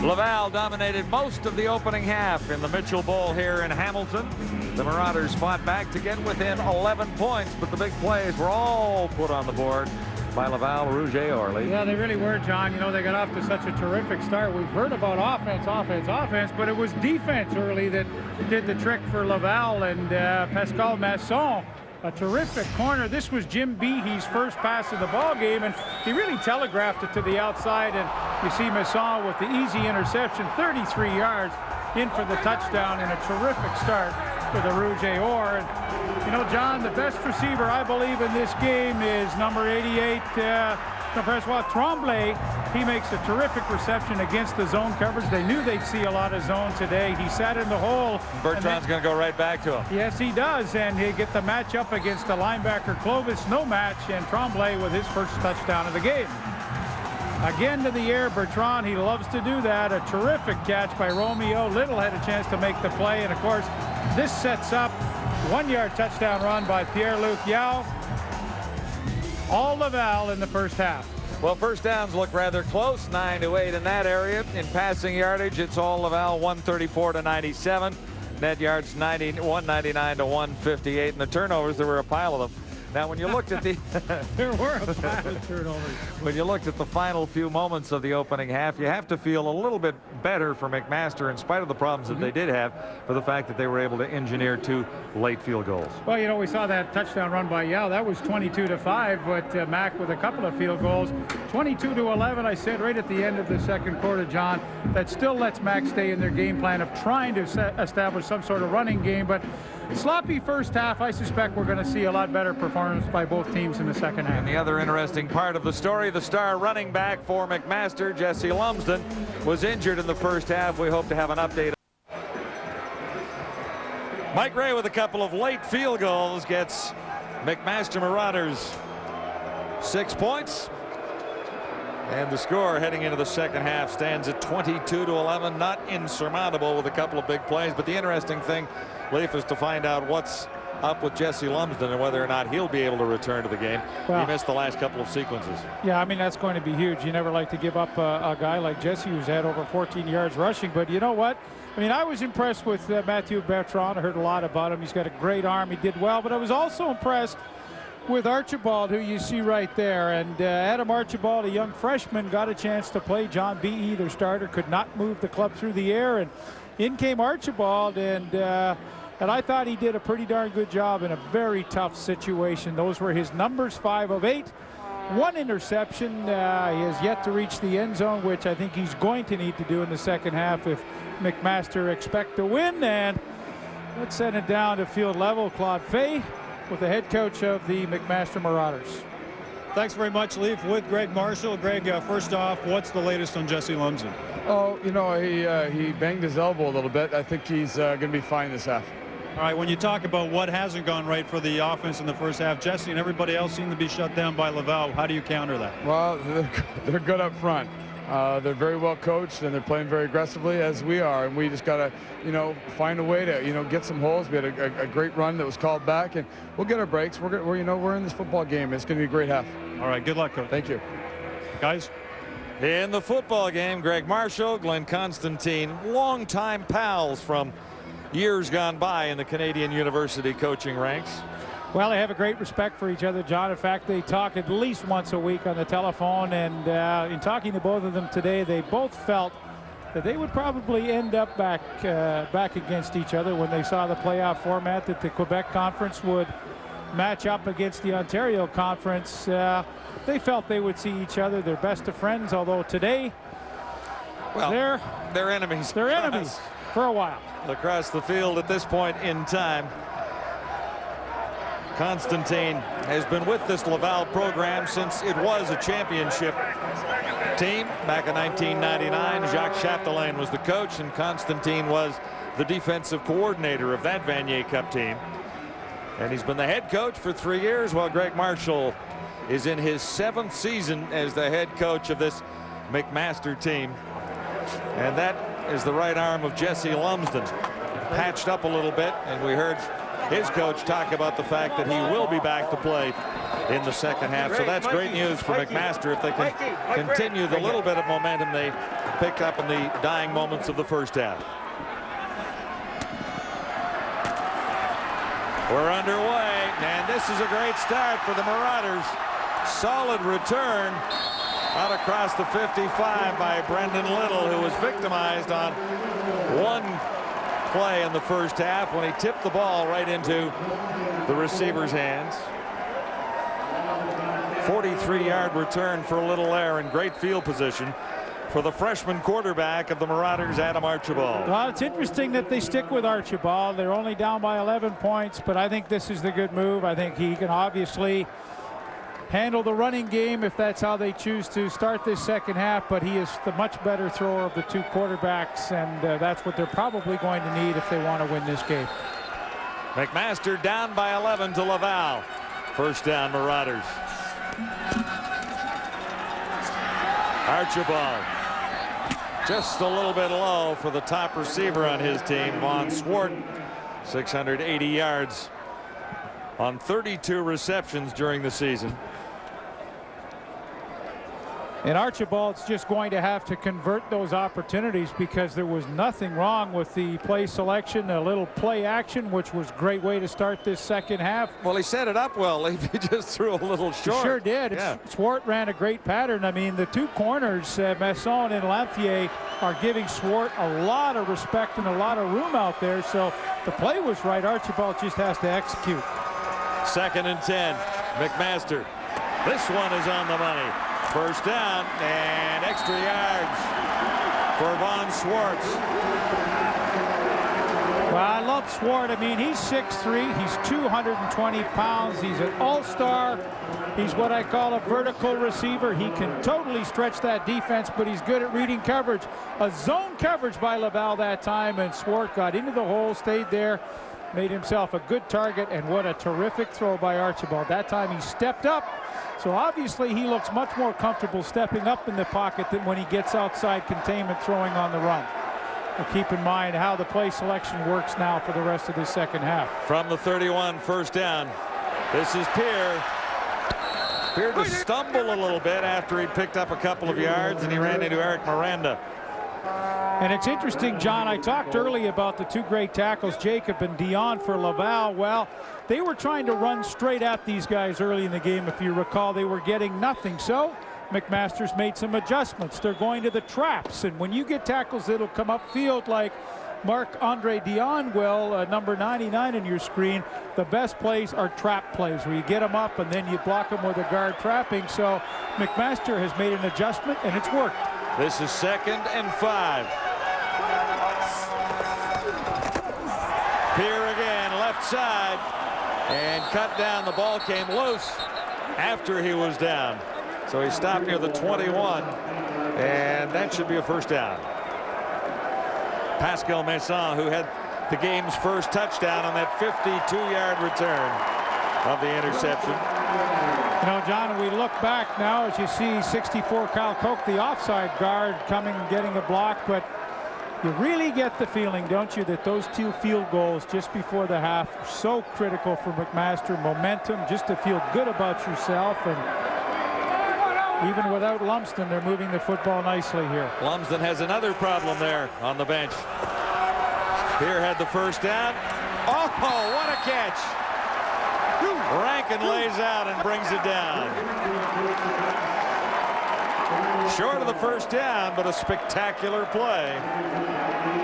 Laval dominated most of the opening half in the Mitchell Bowl here in Hamilton. The Marauders fought back to get within 11 points, but the big plays were all put on the board by Laval, Rouge Orly. Yeah, they really were, John. You know, they got off to such a terrific start. We've heard about offense, but it was defense early that did the trick for Laval. And Pascal Masson, a terrific corner. This was Jim Behe's first pass of the ball game, and he really telegraphed it to the outside. And you see Masson with the easy interception, 33 yards in for the touchdown, and a terrific start for the Rouge Or. And, you know, John, the best receiver, I believe, in this game is number 88, Francois Tremblay. He makes a terrific reception against the zone coverage. They knew they'd see a lot of zone today. He sat in the hole. Bertrand's going to go right back to him. Yes, he does, and he get the matchup against the linebacker Clovis. No match, and Tremblay with his first touchdown of the game. Again to the air, Bertrand, he loves to do that. A terrific catch by Romeo. Little had a chance to make the play, and of course, this sets up 1-yard touchdown run by Pierre-Luc Yao. All Laval in the first half. Well, first downs look rather close, 9 to 8 in that area. In passing yardage, it's all Laval, 134 to 97. Net yards, 199 to 158. And the turnovers, there were a pile of them. Now, when you looked at the there were a pile of turnovers. When you looked at the final few moments of the opening half, you have to feel a little bit better for McMaster, in spite of the problems that they did have, for the fact that they were able to engineer 2 late field goals. Well, you know, we saw that touchdown run by Yao. That was 22-5, but Mac with a couple of field goals. 22-11, I said right at the end of the second quarter, John. That still lets Mac stay in their game plan of trying to establish some sort of running game, but sloppy first half. I suspect we're going to see a lot better performance by both teams in the second half. And the other interesting part of the story, the star running back for McMaster, Jesse Lumsden, was injured in the first half. We hope to have an update. Mike Ray with a couple of late field goals gets McMaster Marauders 6 points. And the score heading into the second half stands at 22-11. Not insurmountable with a couple of big plays. But the interesting thing, Leif, is to find out what's up with Jesse Lumsden and whether or not he'll be able to return to the game. Well, he missed the last couple of sequences. Yeah, I mean, that's going to be huge. You never like to give up a guy like Jesse, who's had over 14 yards rushing. But you know what? I mean, I was impressed with Mathieu Bertrand. I heard a lot about him. He's got a great arm. He did well. But I was also impressed with Archibald, who you see right there. And Adam Archibald, a young freshman, got a chance to play. John Behe, their starter, could not move the club through the air. And in came Archibald, and I thought he did a pretty darn good job in a very tough situation. Those were his numbers, 5 of 8. 1 interception. He has yet to reach the end zone, which I think he's going to need to do in the second half if McMaster expect to win. And let's send it down to field level. Claude Fay with the head coach of the McMaster Marauders. Thanks very much, Leif. With Greg Marshall. Greg, first off, what's the latest on Jesse Lumsden? Oh, you know, he banged his elbow a little bit. I think he's going to be fine this half. All right, when you talk about what hasn't gone right for the offense in the first half, Jesse and everybody else seem to be shut down by Laval. How do you counter that? Well, they're good up front. They're very well coached, and they're playing very aggressively, as we are. And we just got to, you know, find a way to, you know, get some holes. We had a great run that was called back, and we'll get our breaks. We're you know, we're in this football game. It's going to be a great half. All right, good luck, Coach. Thank you. Guys? In the football game, Greg Marshall, Glenn Constantine, longtime pals from years gone by in the Canadian University coaching ranks. Well, they have a great respect for each other, John. In fact, they talk at least once a week on the telephone, and in talking to both of them today, they both felt that they would probably end up back against each other when they saw the playoff format, that the Quebec Conference would match up against the Ontario Conference. They felt they would see each other. They're best of friends, although today, well, they're enemies. They're enemies for a while. Across the field at this point in time. Constantine has been with this Laval program since it was a championship team back in 1999. Jacques Chapdelaine was the coach, and Constantine was the defensive coordinator of that Vanier Cup team. And he's been the head coach for 3 years, while Greg Marshall is in his 7th season as the head coach of this McMaster team. And that is the right arm of Jesse Lumsden, patched up a little bit, and we heard his coach talk about the fact that he will be back to play in the second half. So that's great news for McMaster if they can continue the little bit of momentum they picked up in the dying moments of the first half. We're underway, and this is a great start for the Marauders. Solid return out across the 55 by Brendan Little, who was victimized on one play in the first half when he tipped the ball right into the receiver's hands. 43-yard return for Little there, in great field position for the freshman quarterback of the Marauders, Adam Archibald. Well, it's interesting that they stick with Archibald. They're only down by 11 points, but I think this is the good move. I think he can obviously handle the running game if that's how they choose to start this second half, but he is the much better thrower of the two quarterbacks, and that's what they're probably going to need if they want to win this game. McMaster down by 11 to Laval. First down, Marauders. Archibald just a little bit low for the top receiver on his team, Von Swart. 680 yards on 32 receptions during the season. And Archibald's just going to have to convert those opportunities, because there was nothing wrong with the play selection, a little play action, which was a great way to start this second half. Well, he set it up well. He just threw a little short. He sure did. Yeah. Swart ran a great pattern. I mean, the two corners, Masson and Lanthier, are giving Swart a lot of respect and a lot of room out there. So the play was right. Archibald just has to execute. 2nd and 10. McMaster. This one is on the money. First down and extra yards for Von Swartz. Well, I love Swart. I mean, he's 6'3", he's 220 pounds, he's an all-star. He's what I call a vertical receiver. He can totally stretch that defense, but he's good at reading coverage. A zone coverage by Laval that time, and Swart got into the hole, stayed there, made himself a good target, and what a terrific throw by Archibald. That time he stepped up. So obviously he looks much more comfortable stepping up in the pocket than when he gets outside containment throwing on the run. But keep in mind how the play selection works now for the rest of the second half. From the 31, first down. This is Pierre. Pierre to stumble a little bit after he picked up a couple of yards, and he ran into Eric Miranda. And it's interesting, John, I talked early about the two great tackles, Jacob and Dion for Laval. Well, they were trying to run straight at these guys early in the game. If you recall, they were getting nothing. So McMaster's made some adjustments. They're going to the traps. And when you get tackles that'll come upfield like Marc-Andre Dion will, number 99 in your screen, the best plays are trap plays where you get them up and then you block them with a guard trapping. So McMaster has made an adjustment, and it's worked. This is 2nd and 5. Pierre again, left side, and cut down. The ball came loose after he was down. So he stopped near the 21, and that should be a first down. Pascal Masson, who had the game's first touchdown on that 52-yard return of the interception. You know, John, we look back now as you see 64 Kyle Koch, the offside guard, coming and getting a block, but you really get the feeling, don't you, that those two field goals just before the half are so critical for McMaster. Momentum, just to feel good about yourself, and even without Lumsden, they're moving the football nicely here. Lumsden has another problem there on the bench. Pierre had the first down. Oh, what a catch! Rankin lays out and brings it down. Short of the first down, but a spectacular play.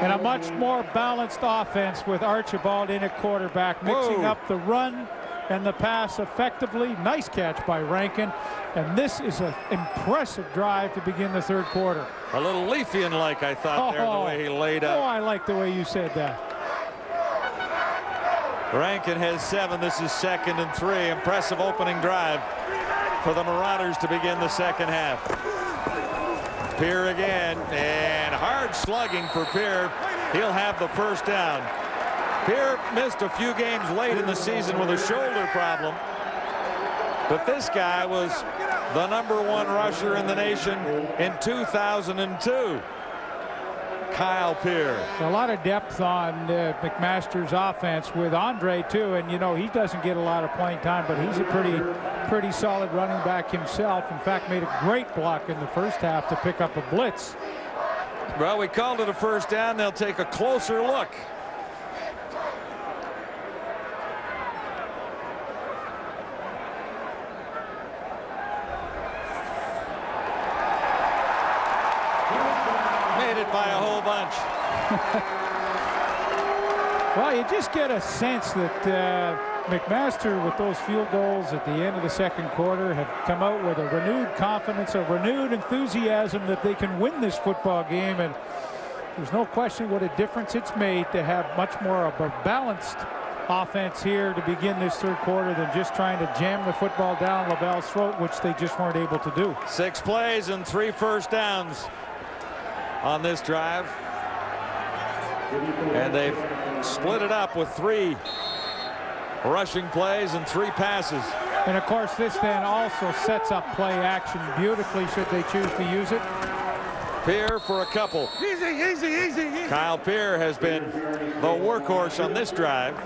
And a much more balanced offense with Archibald in at quarterback, mixing up the run and the pass effectively. Nice catch by Rankin. And this is an impressive drive to begin the third quarter. A little Leafian-like, I thought, there, the way he laid out. Oh, I like the way you said that. Rankin has 7. This is 2nd and 3. Impressive opening drive for the Marauders to begin the second half. Pierre again, and hard slugging for Pierre. He'll have the first down. Pierre missed a few games late in the season with a shoulder problem, but this guy was the #1 rusher in the nation in 2002. Kyle Peer. A lot of depth on McMaster's offense with Andre too, and you know he doesn't get a lot of playing time, but he's a pretty solid running back himself. In fact, made a great block in the first half to pick up a blitz. Well, we called it a first down. They'll take a closer look. Made it by a whole bunch. Well, you just get a sense that McMaster, with those field goals at the end of the second quarter, have come out with a renewed confidence, a renewed enthusiasm that they can win this football game. And there's no question what a difference it's made to have much more of a balanced offense here to begin this third quarter than just trying to jam the football down Laval's throat, which they just weren't able to do. 6 plays and 3 first downs on this drive. And they've split it up with 3 rushing plays and 3 passes. And of course this then also sets up play action beautifully should they choose to use it. Peer for a couple. Easy. Kyle Peer has been the workhorse on this drive.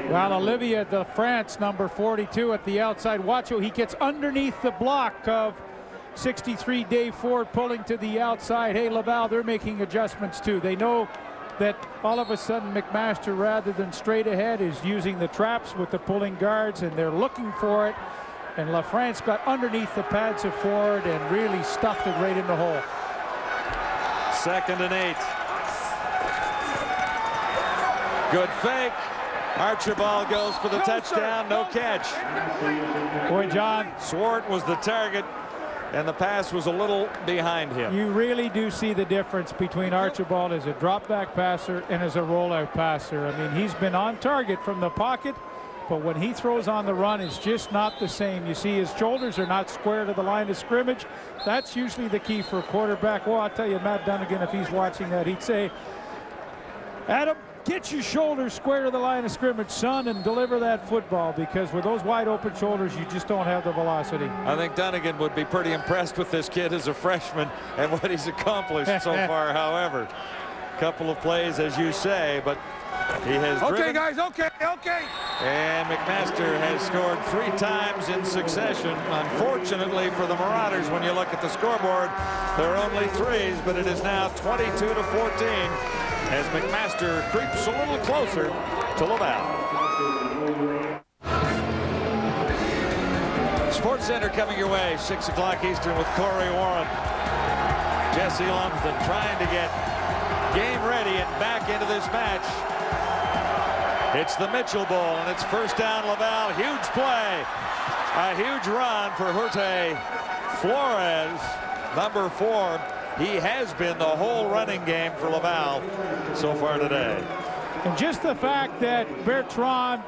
Well, Olivier de France, number 42 at the outside. Watch how he gets underneath the block of 63 Dave Ford, pulling to the outside. Hey, Laval, they're making adjustments too. They know that all of a sudden McMaster, rather than straight ahead, is using the traps with the pulling guards, and they're looking for it. And LaFrance got underneath the pads of Ford and really stuffed it right in the hole. 2nd and 8. Good fake. Archibald goes for the touchdown. No catch. Boy, John, Swart was the target, and the pass was a little behind him. you really do see the difference between Archibald as a drop back passer and as a rollout passer. I mean, he's been on target from the pocket, but when he throws on the run, it's just not the same. You see his shoulders are not square to the line of scrimmage. That's usually the key for a quarterback. Well, I'll tell you, Matt Dunnigan, if he's watching that, he'd say, Adam, get your shoulders square to the line of scrimmage, son, and deliver that football, because with those wide open shoulders, you just don't have the velocity. I think Dunnigan would be pretty impressed with this kid as a freshman and what he's accomplished so far. However, couple of plays, as you say, but he has driven. Okay, guys, okay. And McMaster has scored 3 times in succession. Unfortunately for the Marauders, when you look at the scoreboard, there are only 3s, but it is now 22-14 as McMaster creeps a little closer to Laval. Sports Center coming your way, 6 o'clock Eastern with Corey Warren. Jesse Lumsden trying to get game ready and back into this match. It's the Mitchell Bowl, and it's first down Laval. Huge play. A huge run for Hurte Flores, number 4. He has been the whole running game for Laval so far today. And just the fact that Bertrand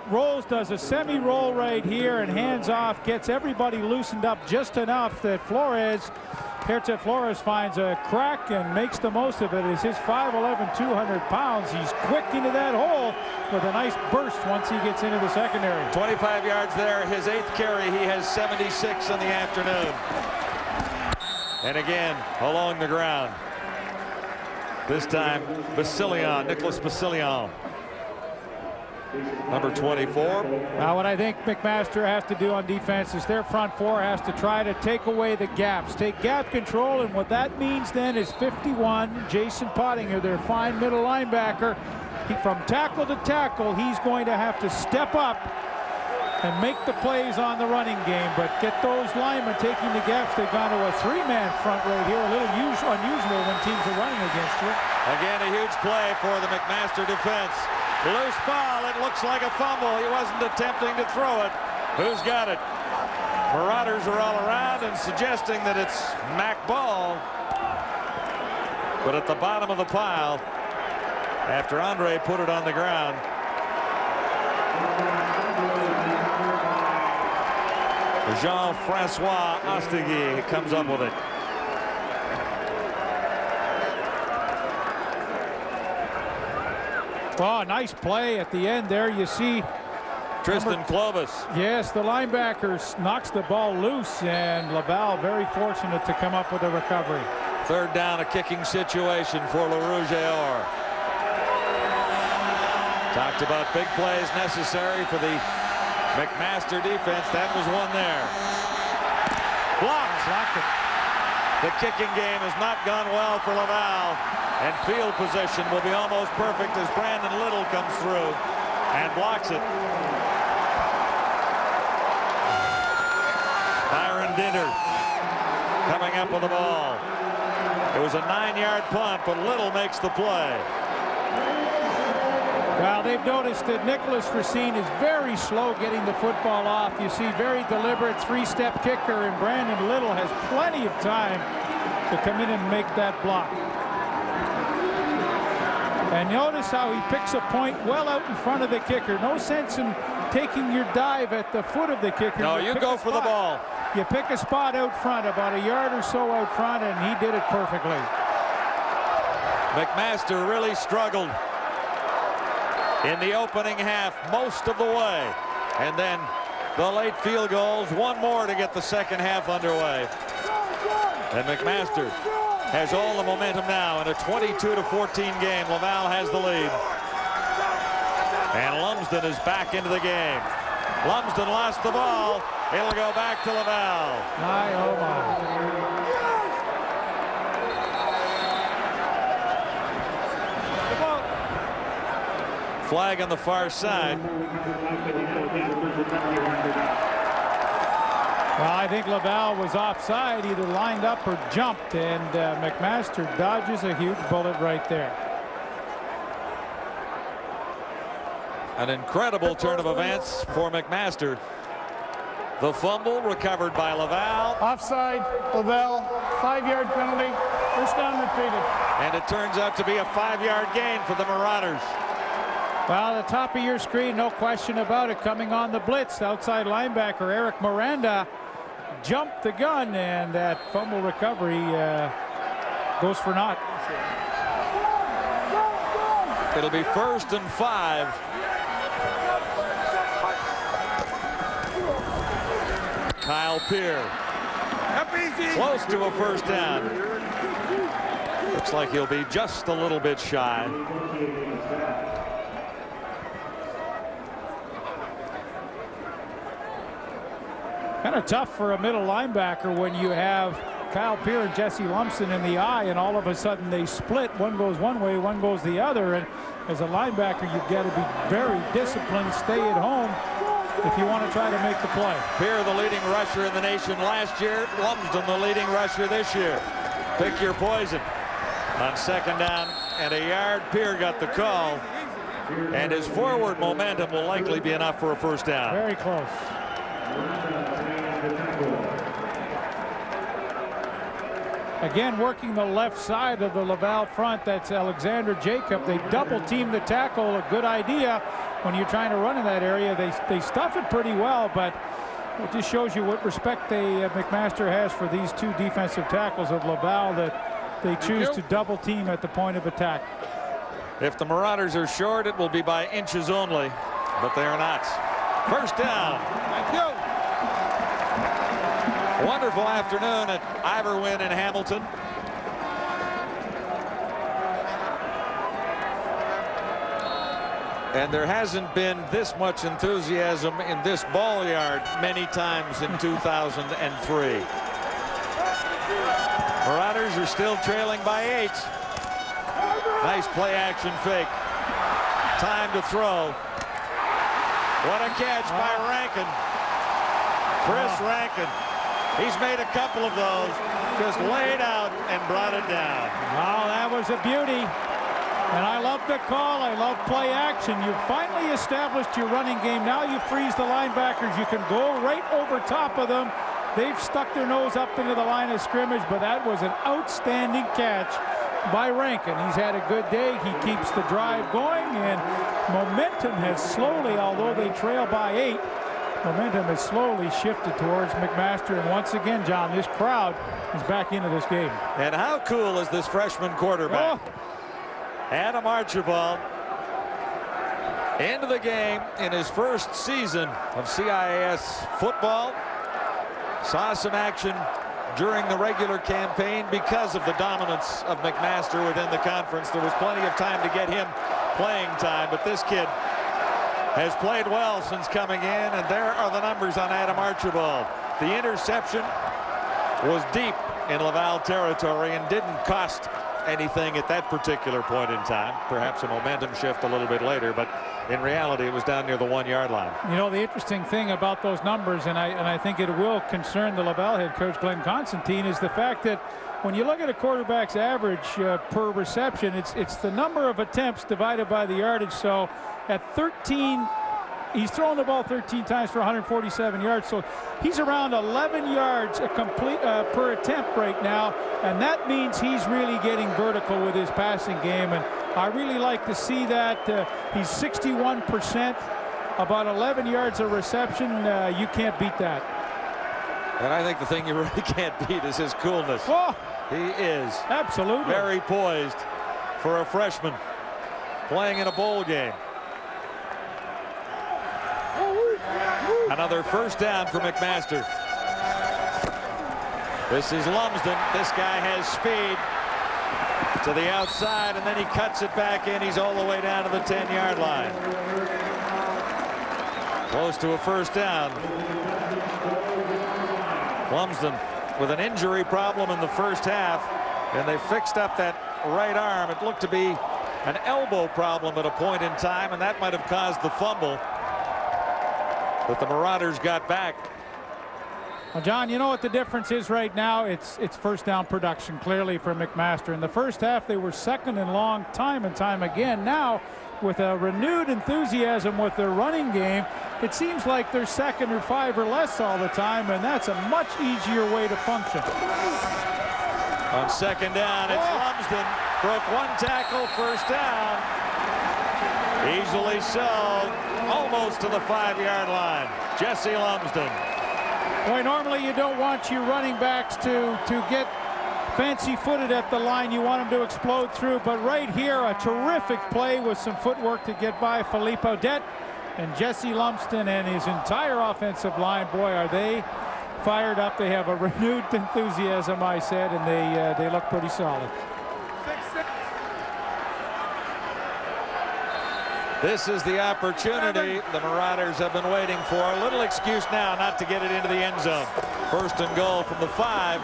does a semi-roll right here and hands off, gets everybody loosened up just enough that Hurte Flores finds a crack and makes the most of it. As his 5'11", 200 pounds, he's quick into that hole with a nice burst once he gets into the secondary. 25 yards there, his 8th carry. He has 76 in the afternoon. And again, along the ground. This time, Nicholas Basilion. Number 24. Now, what I think McMaster has to do on defense is their front 4 has to try to take away the gaps, take gap control, and what that means then is 51, Jason Pottinger, their fine middle linebacker. From tackle to tackle, he's going to have to step up and make the plays on the running game, but get those linemen taking the gaps. They've gone to a 3-man front right here, a little unusual when teams are running against you. Again, a huge play for the McMaster defense. Loose ball, it looks like a fumble. He wasn't attempting to throw it. Who's got it? Marauders are all around and suggesting that it's Mac Ball. But at the bottom of the pile, after Andre put it on the ground, Jean-Francois Ostegui comes up with it. Oh, nice play at the end there. You see Tristan Clovis. Yes, the linebacker knocks the ball loose, and Laval very fortunate to come up with a recovery. Third down, a kicking situation for Le Rouge-et-Or. Talked about big plays necessary for the McMaster defense. That was one there. Blocked it. The kicking game has not gone well for Laval, and field position will be almost perfect as Brandon Little comes through and blocks it. Byron Dinter coming up with the ball. It was a 9-yard punt, but Little makes the play. Well, they've noticed that Nicholas Racine is very slow getting the football off. You see very deliberate 3-step kicker, and Brandon Little has plenty of time to come in and make that block. And notice how he picks a point well out in front of the kicker. No sense in taking your dive at the foot of the kicker. No, you go for the ball. You pick a spot out front, about a yard or so out front, and he did it perfectly. McMaster really struggled in the opening half most of the way. And then the late field goals, one more to get the second half underway. And McMaster has all the momentum now in a 22-14 game. Laval has the lead. And Lumsden is back into the game. Lumsden lost the ball. It'll go back to Laval. My, oh my. Flag on the far side. Well, I think Laval was offside, either lined up or jumped, and McMaster dodges a huge bullet right there. An incredible turn of events for McMaster. The fumble recovered by Laval. Offside, Laval, 5-yard penalty, first down repeated. And it turns out to be a 5-yard gain for the Marauders. Well, the top of your screen, no question about it, coming on the blitz. Outside linebacker Eric Miranda jumped the gun, and that fumble recovery goes for naught. It'll be 1st and 5. Kyle Peer. Close to a first down. Looks like he'll be just a little bit shy. Kind of tough for a middle linebacker when you have Kyle Peer and Jesse Lumsden in the eye, and all of a sudden they split. One goes one way, one goes the other. And as a linebacker, you've got to be very disciplined, stay at home if you want to try to make the play. Peer, the leading rusher in the nation last year. Lumsden, the leading rusher this year. Pick your poison. On second down and a yard, Peer got the call. And his forward momentum will likely be enough for a first down. Very close. Again, working the left side of the Laval front, that's Alexander Jacob. They double team the tackle, a good idea when you're trying to run in that area. They stuff it pretty well, but it just shows you what respect McMaster has for these two defensive tackles of Laval, that they choose to double team at the point of attack. If the Marauders are short, it will be by inches only, but they are not. First down. Thank you. Wonderful afternoon at Iverwin in Hamilton. And there hasn't been this much enthusiasm in this ball yard many times in 2003. Marauders are still trailing by 8. Nice play action fake. Time to throw. What a catch by Rankin. Chris Rankin. He's made a couple of those. Just laid out and brought it down. Wow, that was a beauty. And I love the call. I love play action. You've finally established your running game. Now you freeze the linebackers. You can go right over top of them. They've stuck their nose up into the line of scrimmage, but that was an outstanding catch by Rankin. He's had a good day. He keeps the drive going, and momentum has slowly, although they trail by 8, momentum has slowly shifted towards McMaster. And once again, John, this crowd is back into this game. And how cool is this freshman quarterback? Oh. Adam Archibald Into the game in his first season of CIAS football. Saw some action during the regular campaign because of the dominance of McMaster within the conference. There was plenty of time to get him playing time, but this kid has played well since coming in, and there are the numbers on Adam Archibald. The interception was deep in Laval territory and didn't cost anything at that particular point in time. Perhaps a momentum shift a little bit later, but in reality it was down near the 1-yard line. You know, the interesting thing about those numbers, and I think it will concern the Laval head coach Glenn Constantine, is the fact that when you look at a quarterback's average per reception, it's the number of attempts divided by the yardage. So at 13, he's thrown the ball 13 times for 147 yards. So he's around 11 yards a complete per attempt right now, and that means he's really getting vertical with his passing game, and I really like to see that. He's 61%, about 11 yards a reception. You can't beat that. And I think the thing you really can't beat is his coolness. Oh, he is absolutely very poised for a freshman playing in a bowl game. Another first down for McMaster. This is Lumsden. This guy has speed to the outside, and then he cuts it back in. He's all the way down to the 10-yard line. Close to a first down. Lumsden with an injury problem in the first half, and they fixed up that right arm. It looked to be an elbow problem at a point in time, and that might have caused the fumble. But the Marauders got back. Well, John, you know what the difference is right now? It's first down production, clearly, for McMaster. In the first half, they were second and long time and time again. Now, with a renewed enthusiasm with their running game, it seems like they're second or 5 or less all the time, and that's a much easier way to function. On second down, it's Lumsden. Broke one tackle, first down. Easily so, almost to the 5-yard line. Jesse Lumsden. Boy, normally you don't want your running backs to get fancy-footed at the line. You want them to explode through, but right here, a terrific play with some footwork to get by Philippe Odette and Jesse Lumsden and his entire offensive line. Boy, are they fired up. They have a renewed enthusiasm, I said, and they look pretty solid. This is the opportunity the Marauders have been waiting for. A little excuse now not to get it into the end zone. First and goal from the 5.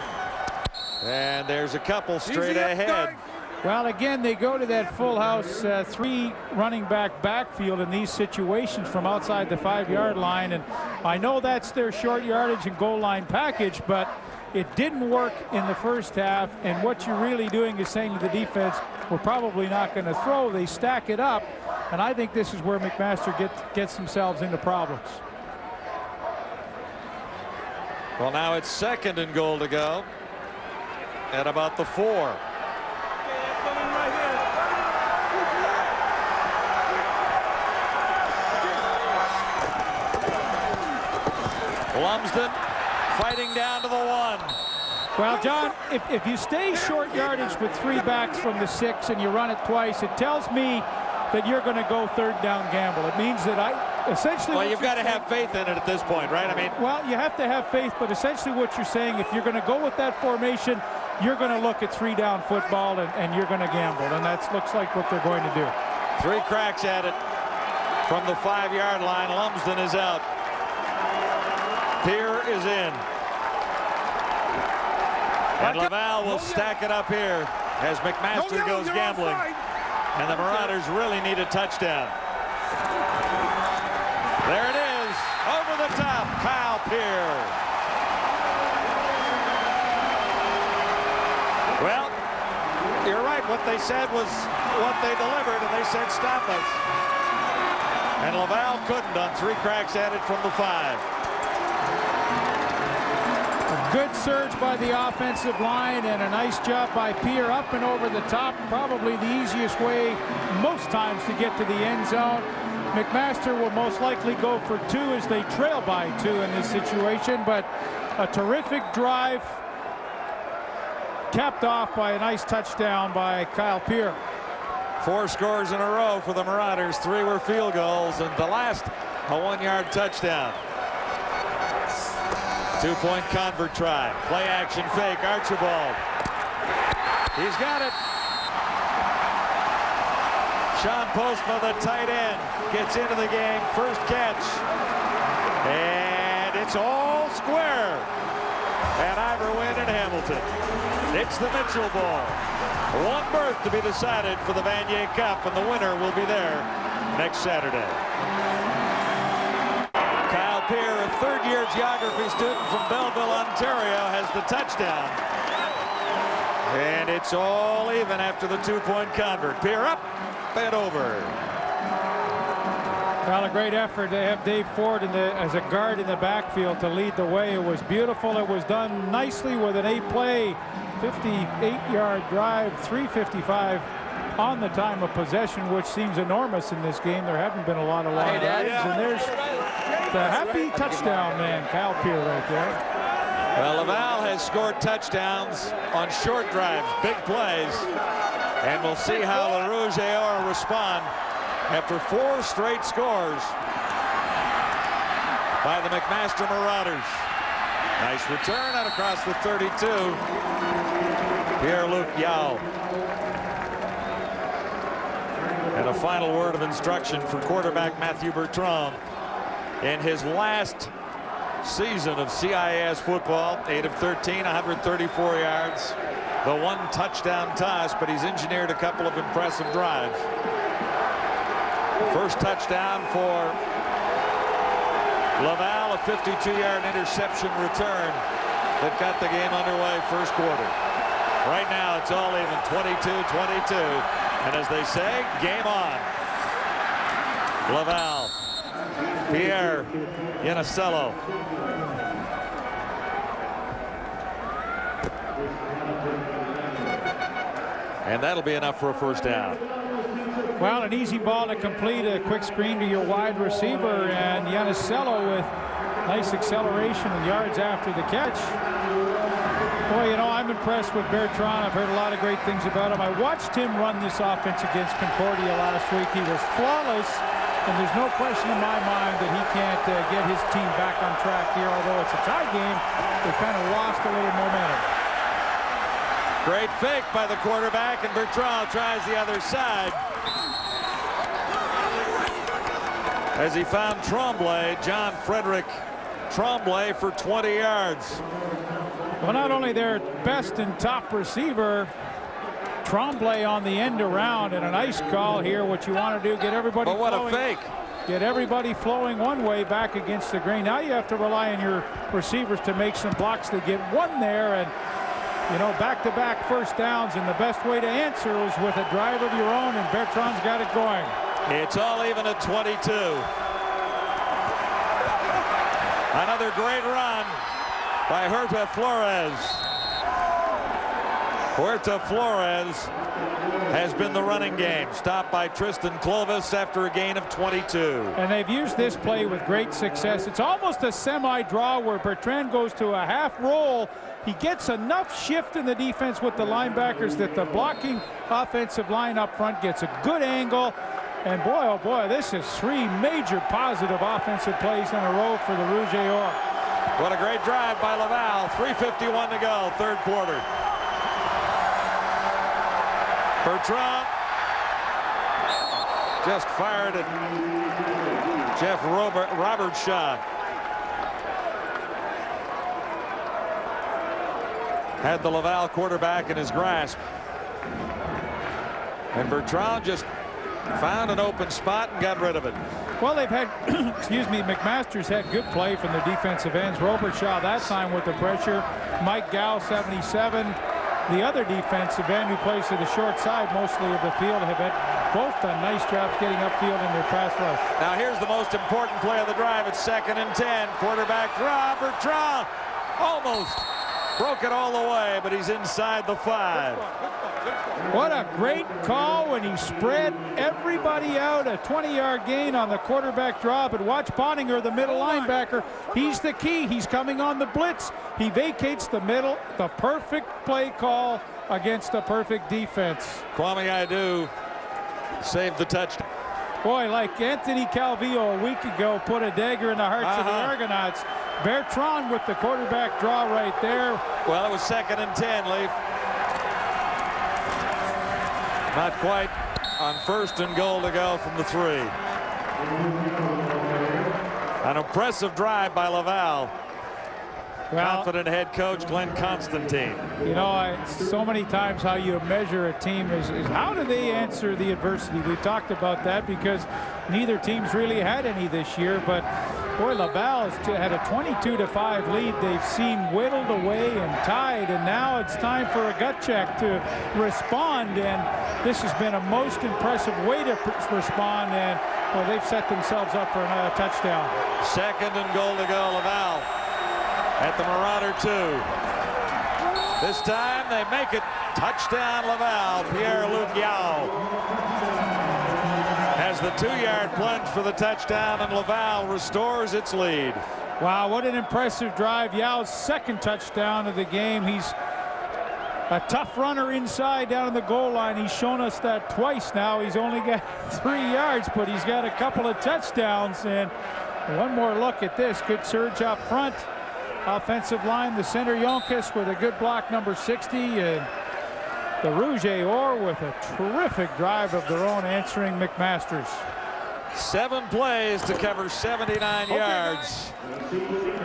And there's a couple straight ahead. Well, again, they go to that full house 3 running back backfield in these situations from outside the 5-yard line. And I know that's their short yardage and goal line package, but it didn't work in the first half. And what you're really doing is saying to the defense, we're probably not going to throw. They stack it up. And I think this is where McMaster gets themselves into problems. Well, now it's second and goal to go at about the 4. Lumsden fighting down to the 1. Well, John, if you stay short yardage with 3 backs from the 6 and you run it twice, it tells me that you're going to go third down gamble. It means that essentially... Well, you've got to have faith in it at this point, right? I mean... Well, you have to have faith, but essentially what you're saying, if you're going to go with that formation, you're going to look at 3-down football and you're going to gamble, and that looks like what they're going to do. 3 cracks at it from the 5-yard line. Lumsden is out. Peer is in. And Laval will stack it up here as McMaster goes gambling. And the Marauders really need a touchdown. There it is, over the top, Kyle Peer. Well, you're right, what they said was what they delivered, and they said stop us. And Laval couldn't on 3 cracks at it from the 5. Good surge by the offensive line and a nice job by Peer up and over the top. Probably the easiest way most times to get to the end zone. McMaster will most likely go for 2 as they trail by 2 in this situation, but a terrific drive capped off by a nice touchdown by Kyle Peer. 4 scores in a row for the Marauders. 3 were field goals, and the last a 1-yard touchdown. 2-point convert try. Play action fake. Archibald. He's got it. Sean Postma, the tight end, gets into the game. First catch. And it's all square. And Ivor Wynn and Hamilton. It's the Mitchell Bowl. 1 berth to be decided for the Vanier Cup, and the winner will be there next Saturday. Kyle Peer, a third-year geography student from Belleville, Ontario, has the touchdown. And it's all even after the 2-point convert. Peer up and over. Well, a great effort to have Dave Ford as a guard in the backfield to lead the way. It was beautiful. It was done nicely with an 8-play, 58-yard drive, 3:55 on the time of possession, which seems enormous in this game. There haven't been a lot of long drives, and there's the happy touchdown man, Kyle Peer, right there. Well, Laval has scored touchdowns on short drives, big plays, and we'll see how the Rouge et Or respond after 4 straight scores by the McMaster Marauders. Nice return out across the 32. Pierre-Luc Yao. And a final word of instruction for quarterback Matthew Bertrand. In his last season of CIAS football, 8 of 13, 134 yards, the 1 touchdown toss, but he's engineered a couple of impressive drives. First touchdown for Laval, a 52-yard interception return that got the game underway first quarter. Right now it's all even, 22-22, and as they say, game on. Laval, Pierre Iannicello. And that'll be enough for a first down. Well, an easy ball to complete, a quick screen to your wide receiver, and Iannicello with nice acceleration and yards after the catch. Boy, you know, I'm impressed with Bertrand. I've heard a lot of great things about him. I watched him run this offense against Concordia last week. He was flawless, and there's no question in my mind that he can't get his team back on track here. Although it's a tie game, they kind of lost a little momentum. Great fake by the quarterback, and Bertrand tries the other side. As he found Tremblay, John Frederick Tremblay, for 20 yards. Well, not only their best and top receiver, Tremblay on the end around, and a nice call here. What you want to do, get everybody But what flowing, a fake. Get everybody flowing one way back against the grain. Now you have to rely on your receivers to make some blocks to get one there, and you know, back-to-back first downs, and the best way to answer is with a drive of your own, and Bertrand's got it going. It's all even at 22. Another great run by Huerta Flores. Huerta Flores has been the running game. Stopped by Tristan Clovis after a gain of 22. And they've used this play with great success. It's almost a semi-draw where Bertrand goes to a half roll. He gets enough shift in the defense with the linebackers that the blocking offensive line up front gets a good angle. And boy, oh boy, this is 3 major positive offensive plays in a row for the Rouge et Or. What a great drive by Laval. 3:51 to go, third quarter. Bertrand just fired at Jeff Robertshaw. Had the Laval quarterback in his grasp. And Bertrand just found an open spot and got rid of it. Well, they've had, excuse me, McMaster's had good play from the defensive ends. Robertshaw that time with the pressure. Mike Gow, 77. The other defensive end who plays to the short side mostly of the field have had both done nice jobs getting upfield in their pass rush. Now here's the most important play of the drive. It's 2nd and 10. Quarterback draw. Bertrand almost broke it all the way, but he's inside the 5. What a great call when he spread everybody out. A 20-yard gain on the quarterback draw, but watch Bonninger, the middle linebacker. He's the key. He's coming on the blitz. He vacates the middle. The perfect play call against the perfect defense. Kwame Aidu saved the touchdown. Boy, like Anthony Calvillo a week ago put a dagger in the hearts of the Argonauts. Bertrand with the quarterback draw right there. Well, it was 2nd and 10, Leaf. Not quite on 1st and goal to go from the 3. An impressive drive by Laval. Well, confident head coach Glenn Constantine. You know, so many times how you measure a team is how do they answer the adversity. We've talked about that because neither team's really had any this year, but boy, Laval has had a 22-5 lead. They've seen whittled away and tied, and now it's time for a gut check to respond, and this has been a most impressive way to respond, and well, they've set themselves up for another touchdown. 2nd and goal to go, Laval at the Marauder 2. This time they make it. Touchdown, Laval. Pierre-Luc Yao has the 2-yard plunge for the touchdown, and Laval restores its lead. Wow, what an impressive drive. Yao's 2nd touchdown of the game. He's a tough runner inside down in the goal line. He's shown us that twice now. He's only got 3 yards, but he's got a couple of touchdowns. And one more look at this. Good surge up front. Offensive line, the center Yonkis with a good block, number 60. And the Rouge et Or with a terrific drive of their own, answering McMaster's. 7 plays to cover 79 yards.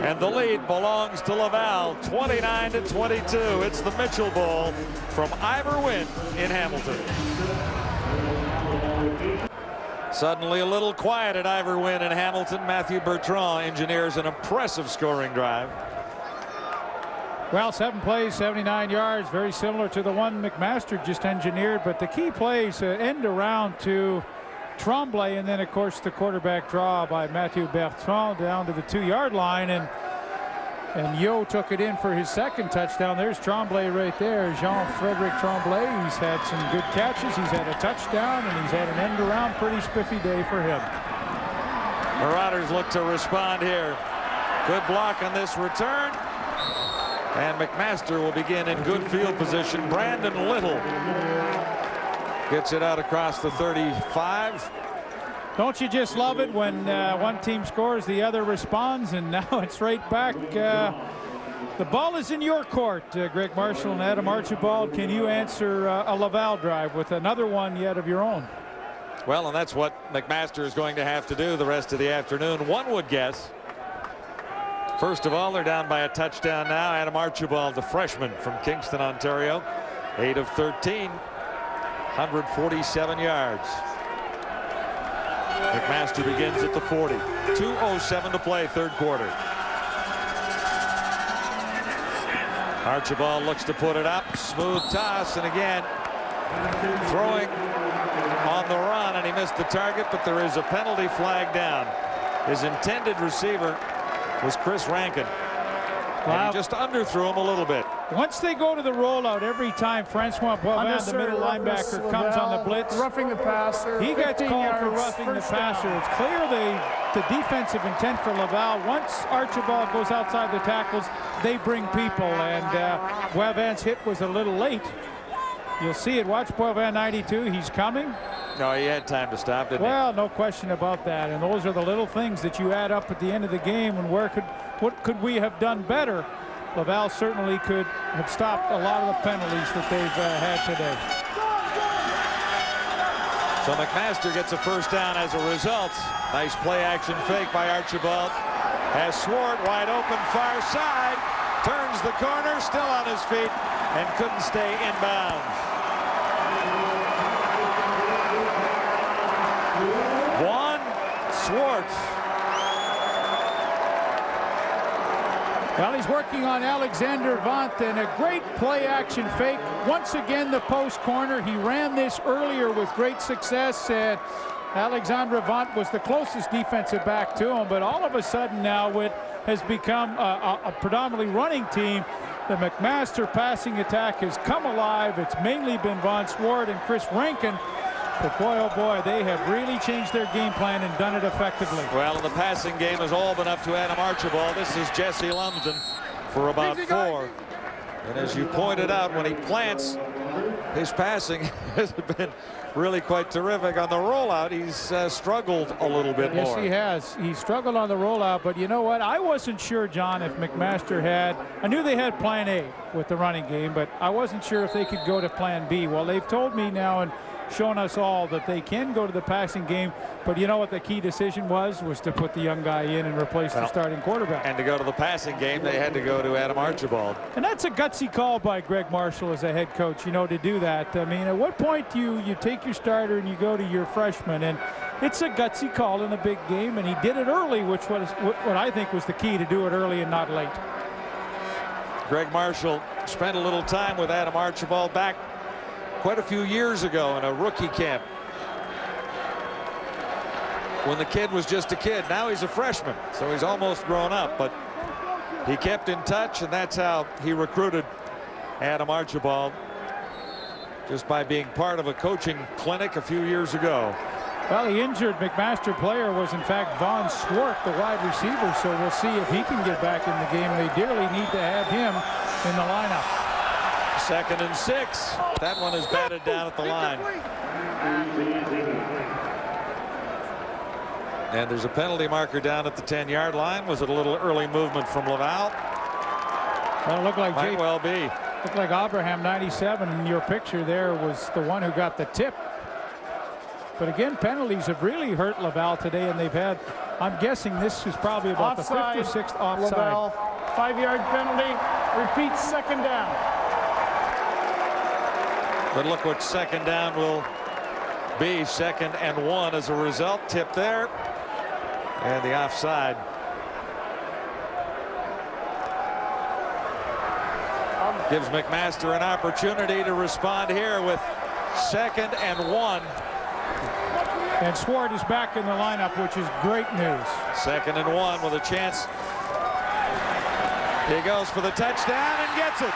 And the lead belongs to Laval, 29-22. It's the Mitchell Bowl from Ivor Wynne in Hamilton. Suddenly a little quiet at Ivor Wynne in Hamilton. Matthew Bertrand engineers an impressive scoring drive. Well, 7 plays, 79 yards, very similar to the one McMaster just engineered, but the key plays end around to Tremblay, and then of course the quarterback draw by Matthew Bertrand down to the 2-yard line, and Yo took it in for his 2nd touchdown. There's Tremblay right there, Jean-Frédéric Tremblay. He's had some good catches, he's had a touchdown, and he's had an end around. Pretty spiffy day for him. Marauders look to respond here. Good block on this return, and McMaster will begin in good field position. Brandon Little gets it out across the 35. Don't you just love it when one team scores, the other responds, and now it's right back. The ball is in your court, Greg Marshall and Adam Archibald. Can you answer a Laval drive with another one yet of your own? Well, and that's what McMaster is going to have to do the rest of the afternoon, one would guess. First of all, they're down by a touchdown now. Adam Archibald, the freshman from Kingston, Ontario, 8 of 13, 147 yards. McMaster begins at the 40. 2:07 to play, 3rd quarter. Archibald looks to put it up. Smooth toss, and again throwing on the run, and he missed the target, but there is a penalty flag down. His intended receiver was Chris Rankin. And he just underthrew him a little bit. Once they go to the rollout, every time Francois Boivin, the middle linebacker, comes on the blitz, roughing the passer, he gets called for roughing the passer. It's clear the defensive intent for Laval. Once Archibald goes outside the tackles, they bring people, and Boivin's hit was a little late. You'll see it. Watch Boivin, 92. He's coming. No, he had time to stop, didn't he? Well, no question about that. And those are the little things that you add up at the end of the game. And what could we have done better? Laval certainly could have stopped a lot of the penalties that they've had today. So McMaster gets a 1st down as a result. Nice play action fake by Archibald. Has Swart wide open far side. Turns the corner, still on his feet, and couldn't stay inbounds. Juan Swart. Well, he's working on Alexander Vant, and a great play action fake. Once again, the post corner. He ran this earlier with great success, and Alexandre Vant was the closest defensive back to him, but all of a sudden now it has become a predominantly running team. The McMaster passing attack has come alive. It's mainly been Von Swart and Chris Rankin. But boy, oh boy, they have really changed their game plan and done it effectively. Well, the passing game has all been up to Adam Archibald. This is Jesse Lumsden for about 4. And as you pointed out, when he plants his passing has been really quite terrific. On the rollout, he's struggled a little bit more. Yes, he has. He struggled on the rollout, but you know what? I wasn't sure, John, if McMaster had. I knew they had plan A with the running game, but I wasn't sure if they could go to plan B. Well, they've told me now and shown us all that they can go to the passing game, but you know what the key decision was to put the young guy in and replace the starting quarterback. And to go to the passing game, they had to go to Adam Archibald. And that's a gutsy call by Greg Marshall as a head coach, you know, to do that. I mean, at what point do you take your starter and you go to your freshman? And it's a gutsy call in a big game, and he did it early, which was what I think was the key, to do it early and not late. Greg Marshall spent a little time with Adam Archibald back quite a few years ago in a rookie camp when the kid was just a kid. Now he's a freshman, so he's almost grown up, but he kept in touch, and that's how he recruited Adam Archibald, just by being part of a coaching clinic a few years ago. Well, the injured McMaster player was in fact Vaughn Swart, the wide receiver, so we'll see if he can get back in the game. They dearly need to have him in the lineup. 2nd and 6. That one is batted down at the line. And there's a penalty marker down at the 10-yard line. Was it a little early movement from Laval? Well, it looked like Might well be. Looked like Abraham 97 in your picture there was the one who got the tip. But again, penalties have really hurt Laval today, and they've had, I'm guessing this is probably about offside, the 5th or 6th offside. Laval, 5-yard penalty. Repeat, 2nd down. But look what 2nd down will be. 2nd and 1 as a result. Tip there. And the offside. Gives McMaster an opportunity to respond here with 2nd and 1. And Swart is back in the lineup, which is great news. 2nd and 1 with a chance. He goes for the touchdown and gets it.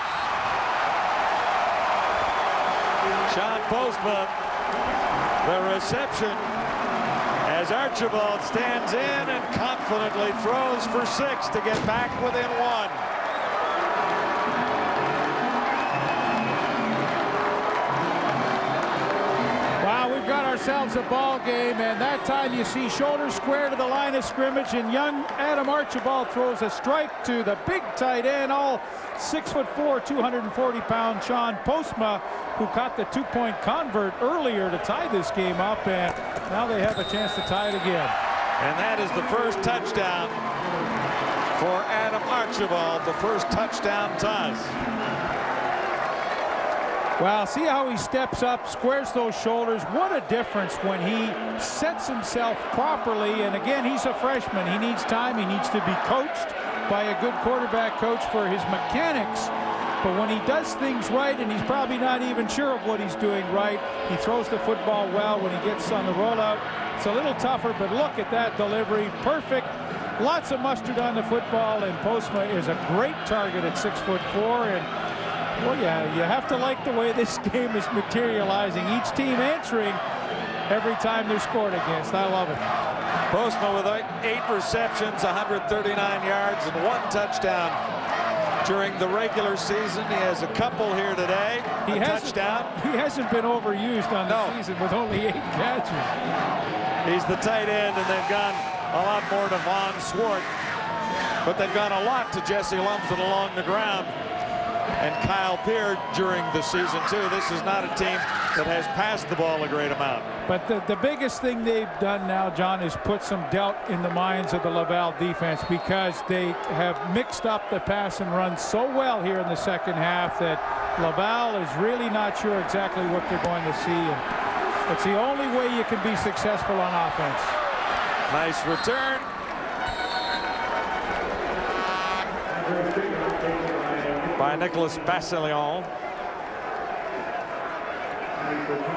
Sean Postma, the reception as Archibald stands in and confidently throws for 6 to get back within 1. Wow, we've got ourselves a ball game, and that time you see shoulder square to the line of scrimmage, and young Adam Archibald throws a strike to the big tight end, all 6'4", 240-pound Sean Postma, who caught the 2-point convert earlier to tie this game up, and now they have a chance to tie it again. And that is the first touchdown for Adam Archibald, the first touchdown toss. Well, see how he steps up, squares those shoulders. What a difference when he sets himself properly. And again, he's a freshman. He needs time. He needs to be coached by a good quarterback coach for his mechanics. But when he does things right, and he's probably not even sure of what he's doing right, he throws the football well when he gets on the rollout. It's a little tougher, but look at that delivery. Perfect. Lots of mustard on the football, and Postma is a great target at 6'4". And well, yeah, you have to like the way this game is materializing. Each team answering every time they're scored against. I love it. Postma with 8 receptions, 139 yards, and 1 touchdown during the regular season. He has a couple here today. He hasn't been overused on the season with only 8 catches. He's the tight end, and they've gone a lot more to Vaughn Swart. But they've gone a lot to Jesse Lumsden along the ground and Kyle Peer during the season, too. This is not a team that has passed the ball a great amount. But the biggest thing they've done now, John, is put some doubt in the minds of the Laval defense, because they have mixed up the pass and run so well here in the second half that Laval is really not sure exactly what they're going to see. And it's the only way you can be successful on offense. Nice return. By Nicholas Bassillon.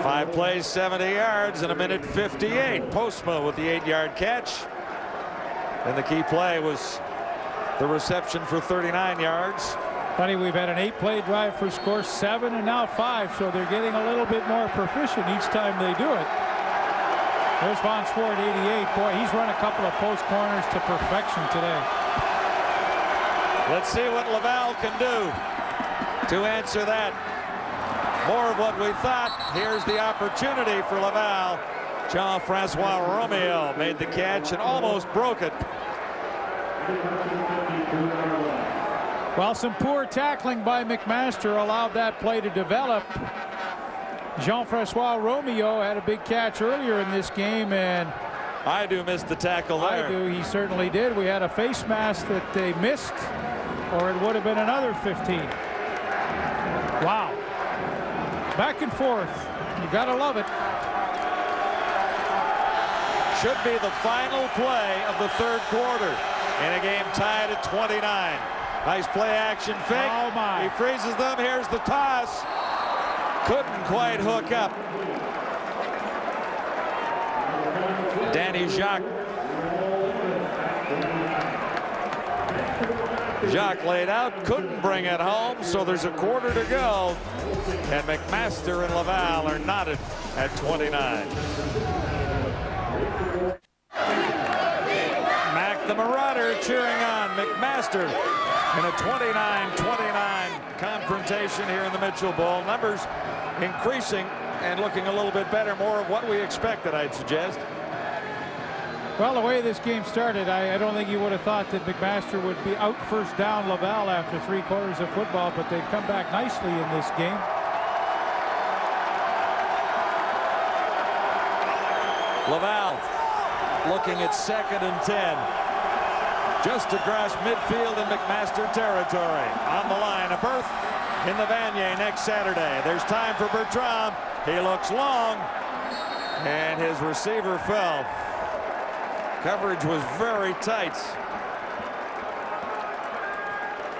5 plays, 70 yards, and a minute 58. Postma with the 8-yard catch. And the key play was the reception for 39 yards. Funny, we've had an 8-play drive for score 7 and now 5, so they're getting a little bit more proficient each time they do it. There's Vaughn Swart, 88. Boy, he's run a couple of post corners to perfection today. Let's see what Laval can do to answer that. More of what we thought. Here's the opportunity for Laval. Jean-Francois Romeo made the catch and almost broke it. Well, some poor tackling by McMaster allowed that play to develop. Jean-Francois Romeo had a big catch earlier in this game, and I do miss the tackle there. I do. He certainly did. We had a face mask that they missed, or it would have been another 15. Wow. Back and forth. You got to love it. Should be the final play of the third quarter in a game tied at 29. Nice play action fake. Oh my. He freezes them. Here's the toss. Couldn't quite hook up. Danny Jacques. Jacques laid out, couldn't bring it home, so there's a quarter to go. And McMaster and Laval are knotted at 29. Mac the Marauder cheering on McMaster in a 29-29 confrontation here in the Mitchell Bowl. Numbers increasing and looking a little bit better, more of what we expected, I'd suggest. Well, the way this game started, I don't think you would have thought that McMaster would be out first down Laval after 3 quarters of football, but they've come back nicely in this game. Laval looking at 2nd and 10. Just across midfield in McMaster territory. On the line, a berth in the Vanier next Saturday. There's time for Bertrand. He looks long, and his receiver fell. Coverage was very tight.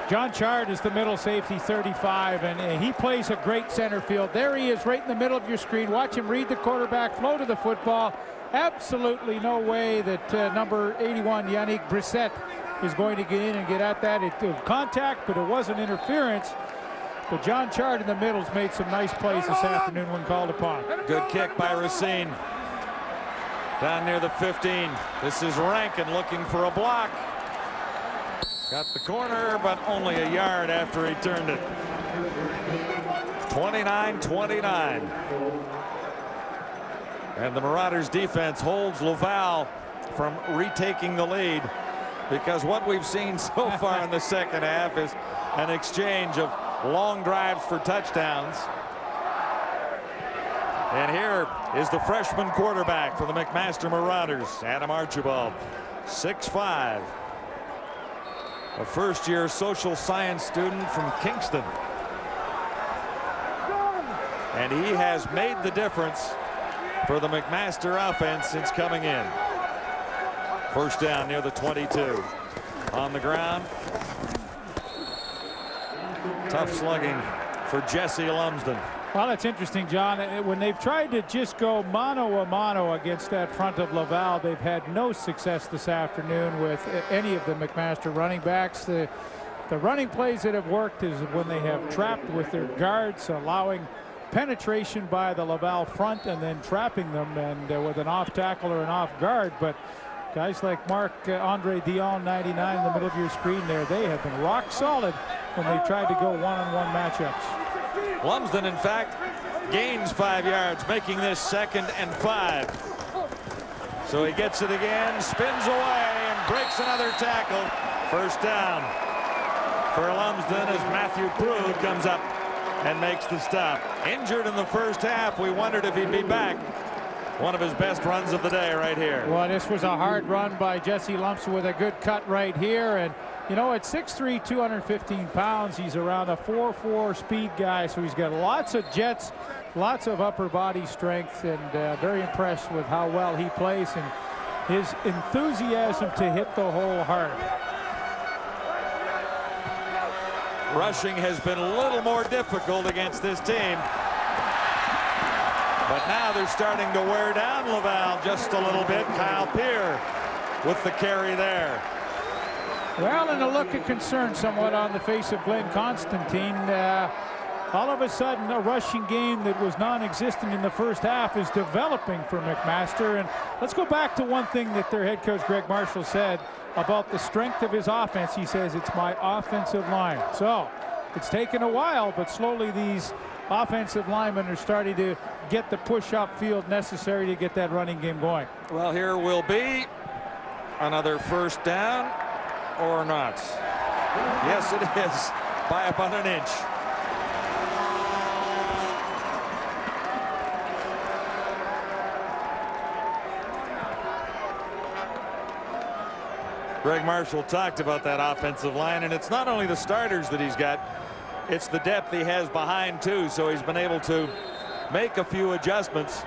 John Chard is the middle safety, 35, and he plays a great center field. There he is right in the middle of your screen. Watch him read the quarterback, flow to the football. Absolutely no way that number 81, Yannick Brissett, is going to get in and get at that. It was contact, but it wasn't interference. But John Chard in the middle's made some nice plays this afternoon when called upon. Good kick by Racine. Down near the 15. This is Rankin looking for a block. Got the corner, but only a yard after he turned it. 29-29. And the Marauders defense holds Laval from retaking the lead, because what we've seen so far in the second half is an exchange of long drives for touchdowns. And here is the freshman quarterback for the McMaster Marauders, Adam Archibald, 6'5", a first-year social science student from Kingston. And he has made the difference for the McMaster offense since coming in. First down near the 22. On the ground. Tough slugging for Jesse Lumsden. Well, it's interesting, John. When they've tried to just go mano-a-mano against that front of Laval, they've had no success this afternoon with any of the McMaster running backs. The running plays that have worked is when they have trapped with their guards, allowing penetration by the Laval front and then trapping them, and with an off tackle or an off guard. But guys like Marc-Andre Dion, 99, in the middle of your screen there, they have been rock solid when they've tried to go one-on-one matchups. Lumsden, in fact, gains 5 yards, making this 2nd and 5. So he gets it again, spins away, and breaks another tackle. First down for Lumsden as Matthew Prude comes up and makes the stop. Injured in the first half. We wondered if he'd be back. One of his best runs of the day right here. Well, this was a hard run by Jesse Lumsden with a good cut right here. And, you know, at 6'3", 215 pounds, he's around a 4.4 speed guy. So he's got lots of jets, lots of upper body strength, and very impressed with how well he plays and his enthusiasm to hit the hole hard. Rushing has been a little more difficult against this team. But now they're starting to wear down Laval just a little bit. Kyle Peer with the carry there. Well, and a look of concern somewhat on the face of Glenn Constantine. All of a sudden, a rushing game that was non-existent in the first half is developing for McMaster. And let's go back to one thing that their head coach, Greg Marshall, said about the strength of his offense. He says, it's my offensive line. So it's taken a while, but slowly these offensive linemen are starting to get the push upfield necessary to get that running game going. Well, here will be another first down or not. Yes, it is, by about an inch. Greg Marshall talked about that offensive line, and it's not only the starters that he's got, it's the depth he has behind too, so he's been able to make a few adjustments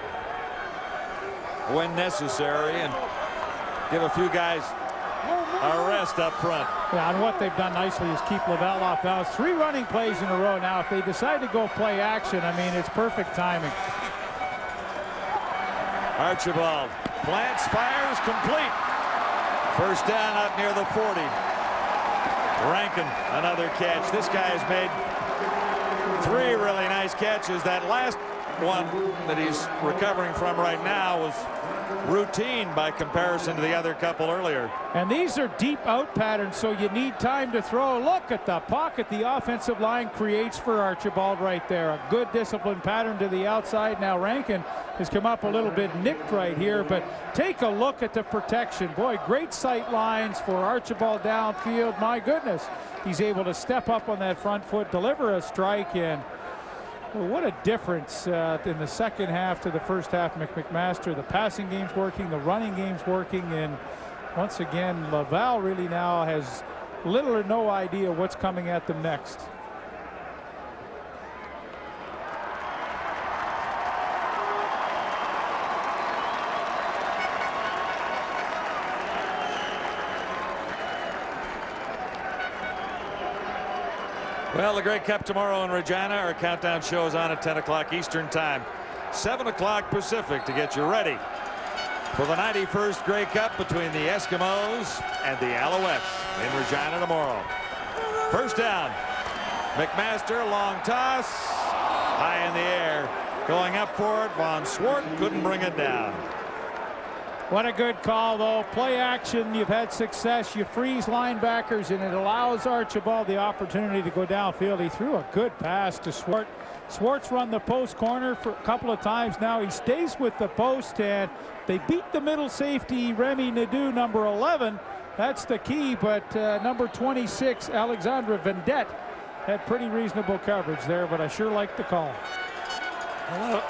when necessary and give a few guys a rest up front. Yeah, and what they've done nicely is keep Laval off balance. 3 running plays in a row now. If they decide to go play action, I mean, it's perfect timing. Archibald plants, fires, complete. First down out near the 40. Rankin, another catch. This guy has made 3 really nice catches. That last one that he's recovering from right now was routine by comparison to the other couple earlier. And these are deep out patterns, so you need time to throw. Look at the pocket the offensive line creates for Archibald right there. A good disciplined pattern to the outside. Now Rankin has come up a little bit nicked right here, but take a look at the protection. Boy, great sight lines for Archibald downfield. My goodness, he's able to step up on that front foot, deliver a strike, and well, what a difference in the second half to the first half. McMaster, the passing game's working, the running game's working, and once again Laval really now has little or no idea what's coming at them next. Well, the Grey Cup tomorrow in Regina. Our countdown show is on at 10 o'clock Eastern Time, 7 o'clock Pacific, to get you ready for the 91st Grey Cup between the Eskimos and the Alouettes in Regina tomorrow. First down. McMaster, long toss, high in the air, going up for it. Von Swart couldn't bring it down. What a good call, though. Play action. You've had success. You freeze linebackers, and it allows Archibald the opportunity to go downfield. He threw a good pass to Swart. Swart's run the post corner for a couple of times now. He stays with the post, and they beat the middle safety, Remy Nadeau, number 11. That's the key, but number 26, Alexandre Vendette, had pretty reasonable coverage there, but I sure like the call.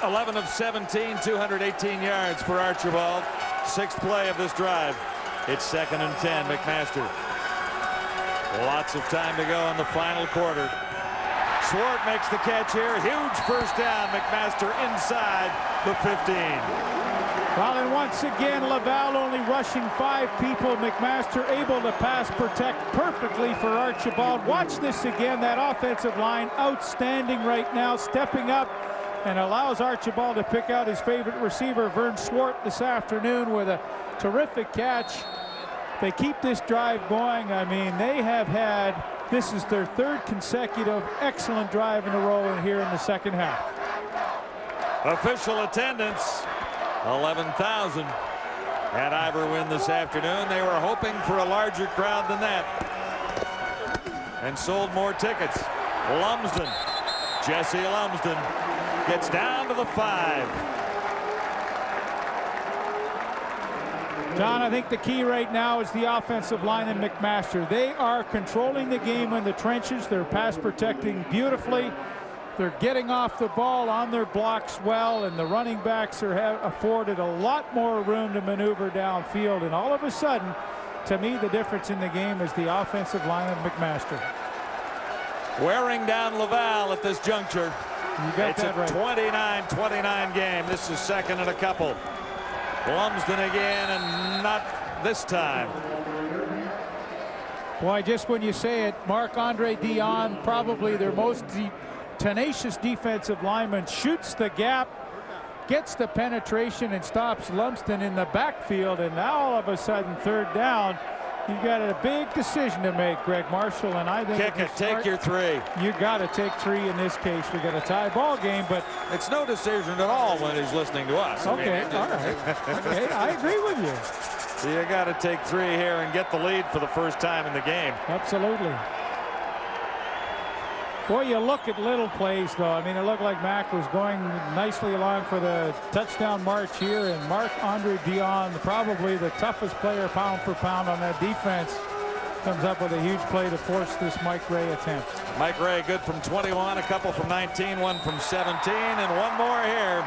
11 of 17, 218 yards for Archibald. 6th play of this drive. It's 2nd and 10. McMaster. Lots of time to go in the final quarter. Swart makes the catch here. Huge first down. McMaster inside the 15. Well, and once again, Laval only rushing 5 people. McMaster able to pass protect perfectly for Archibald. Watch this again. That offensive line outstanding right now, stepping up, and allows Archibald to pick out his favorite receiver, Vern Swart, this afternoon with a terrific catch. They keep this drive going. I mean, they have had, this is their 3rd consecutive excellent drive in a row in here in the second half. Official attendance, 11,000 at Iberwin this afternoon. They were hoping for a larger crowd than that and sold more tickets. Lumsden, Jesse Lumsden, gets down to the 5. John, I think the key right now is the offensive line and McMaster. They are controlling the game in the trenches. They're pass protecting beautifully. They're getting off the ball on their blocks well, and the running backs are afforded a lot more room to maneuver downfield. And all of a sudden, to me, the difference in the game is the offensive line of McMaster. Wearing down Laval at this juncture. It's a 29-29 game. This is 2nd and a couple. Lumsden again, and not this time. Boy, just when you say it, Marc-Andre Dion, probably their most tenacious defensive lineman, shoots the gap, gets the penetration, and stops Lumsden in the backfield. And now all of a sudden, 3rd down. You've got a big decision to make, Greg Marshall, and I think kick it, take your 3. You got to take 3 in this case. We got a tie ball game, but it's no decision at all when he's listening to us. Okay, all right. Okay, I agree with you. So you got to take 3 here and get the lead for the first time in the game. Absolutely. Boy, you look at little plays, though. I mean, it looked like Mac was going nicely along for the touchdown march here, and Marc-Andre Dion, probably the toughest player pound for pound on that defense, comes up with a huge play to force this Mike Ray attempt. Mike Ray good from 21, a couple from 19, one from 17, and one more here.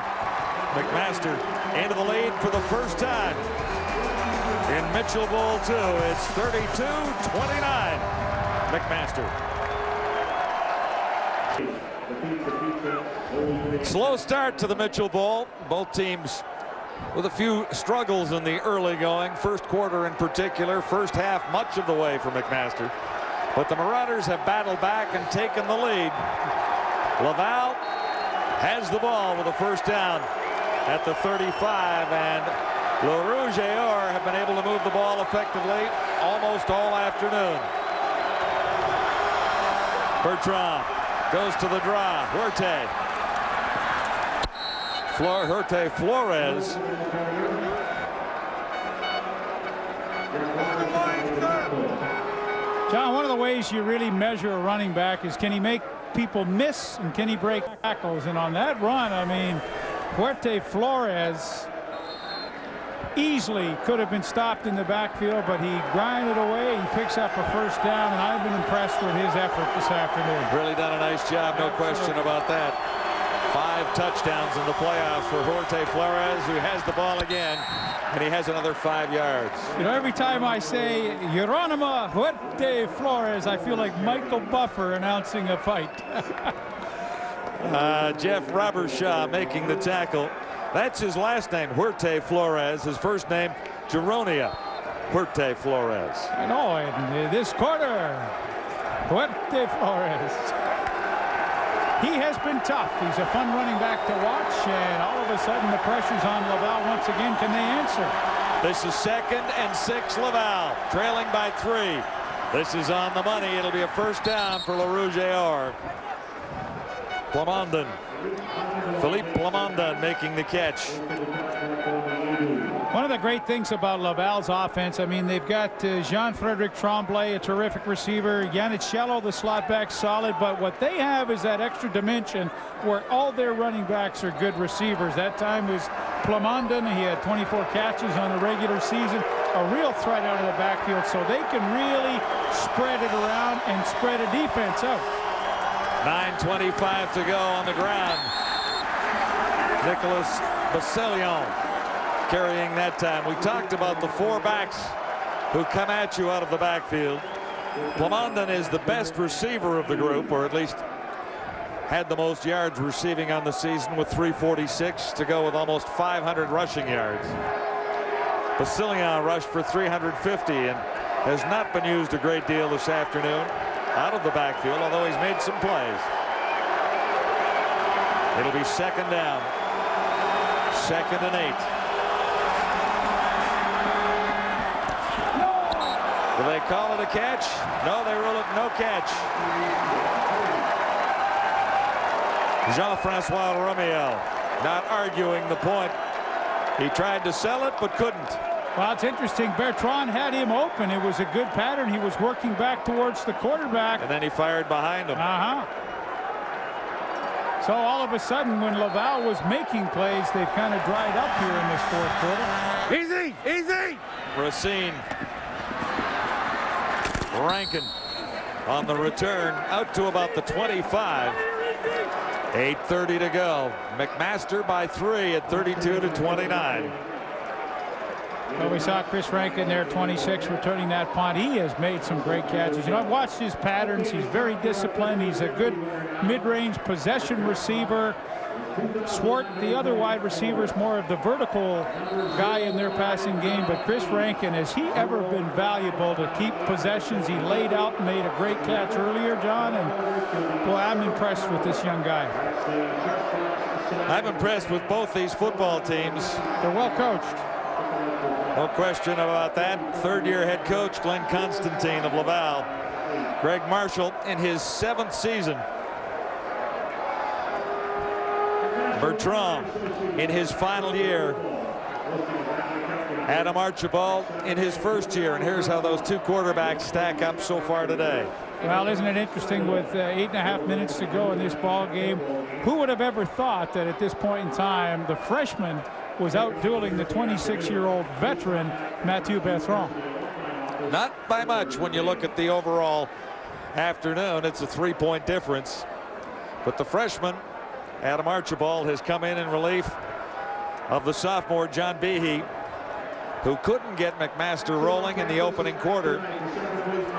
McMaster into the lead for the first time in Mitchell Bowl 2. It's 32-29. McMaster. Slow start to the Mitchell Bowl. Both teams with a few struggles in the early going. First quarter in particular. First half much of the way for McMaster. But the Marauders have battled back and taken the lead. Laval has the ball with a first down at the 35. And Le Rouge et Or have been able to move the ball effectively almost all afternoon. Bertrand goes to the draw. Huerte. Huerte Flores. John, one of the ways you really measure a running back is, can he make people miss and can he break tackles? And on that run, I mean, Huerte Flores easily could have been stopped in the backfield, but he grinded away. He picks up a first down, and I've been impressed with his effort this afternoon. Really done a nice job, no question about that. 5 touchdowns in the playoffs for Huerte Flores, who has the ball again, and he has another 5 yards. You know, every time I say Geronimo Huerte Flores, I feel like Michael Buffer announcing a fight. Jeff Robershaw making the tackle. That's his last name, Huerte Flores. His first name, Geronia Huerte Flores. I know, in this quarter, Huerte Flores. He has been tough. He's a fun running back to watch, and all of a sudden the pressure's on Laval once again. Can they answer? This is 2nd and 6 Laval, trailing by 3. This is on the money. It'll be a first down for Le Rouge et Or. Plamondon. Philippe Plamondon making the catch. One of the great things about Laval's offense, I mean, they've got Jean-Frédéric Tremblay, a terrific receiver. Yannicello, the slot back, solid. But what they have is that extra dimension where all their running backs are good receivers. That time was Plamondon. He had 24 catches on the regular season. A real threat out of the backfield, so they can really spread it around and spread a defense out. 9:25 to go on the ground. Nicolas Basselion carrying that time. We talked about the 4 backs who come at you out of the backfield. Plamondon is the best receiver of the group, or at least had the most yards receiving on the season with 346 to go with almost 500 rushing yards. Basselion rushed for 350 and has not been used a great deal this afternoon out of the backfield, although he's made some plays. It'll be 2nd down. 2nd and 8. Do they call it a catch? No, they rule it no catch. Jean-Francois Romeo not arguing the point. He tried to sell it but couldn't. Well, it's interesting. Bertrand had him open. It was a good pattern. He was working back towards the quarterback. And then he fired behind him. So all of a sudden, when Laval was making plays, they've kind of dried up here in this 4th quarter. Easy, easy. Racine. Rankin on the return out to about the 25. 8:30 to go. McMaster by 3 at 32-29. Well, we saw Chris Rankin there, 26, returning that punt. He has made some great catches. You know, I've watched his patterns. He's very disciplined. He's a good mid-range possession receiver. Swart, the other wide receiver, is more of the vertical guy in their passing game. But Chris Rankin, has he ever been valuable to keep possessions? He laid out and made a great catch earlier, John. And, boy, I'm impressed with this young guy. I'm impressed with both these football teams. They're well coached. No question about that. 3rd-year head coach Glenn Constantine of Laval. Greg Marshall in his 7th season. Bertrand in his final year. Adam Archibald in his 1st year. And here's how those 2 quarterbacks stack up so far today. Well, isn't it interesting with 8.5 minutes to go in this ball game? Who would have ever thought that at this point in time, the freshman was out dueling the 26-year-old veteran, Mathieu Bertrand? Not by much when you look at the overall afternoon. It's a 3-point difference. But the freshman, Adam Archibald, has come in relief of the sophomore, John Behe, who couldn't get McMaster rolling in the opening quarter.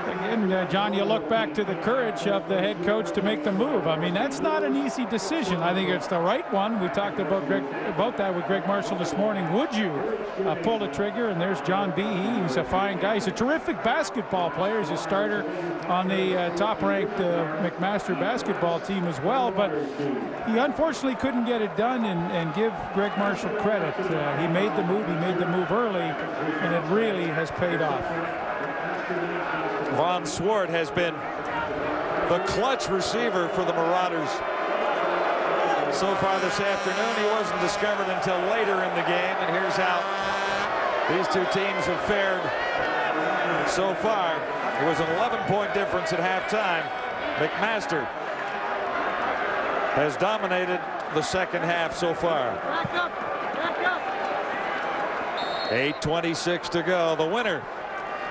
Again, John, you look back to the courage of the head coach to make the move. I mean, that's not an easy decision. I think it's the right one. We talked about that with Greg Marshall this morning. Would you pull the trigger? And there's John Behe. He's a fine guy. He's a terrific basketball player. He's a starter on the top-ranked McMaster basketball team as well. But he unfortunately couldn't get it done, and give Greg Marshall credit. He made the move. He made the move early, and it really has paid off. Von Swart has been the clutch receiver for the Marauders so far this afternoon. He wasn't discovered until later in the game, and here's how these two teams have fared so far. It was an 11-point difference at halftime. McMaster has dominated the second half so far. 8:26 to go. The winner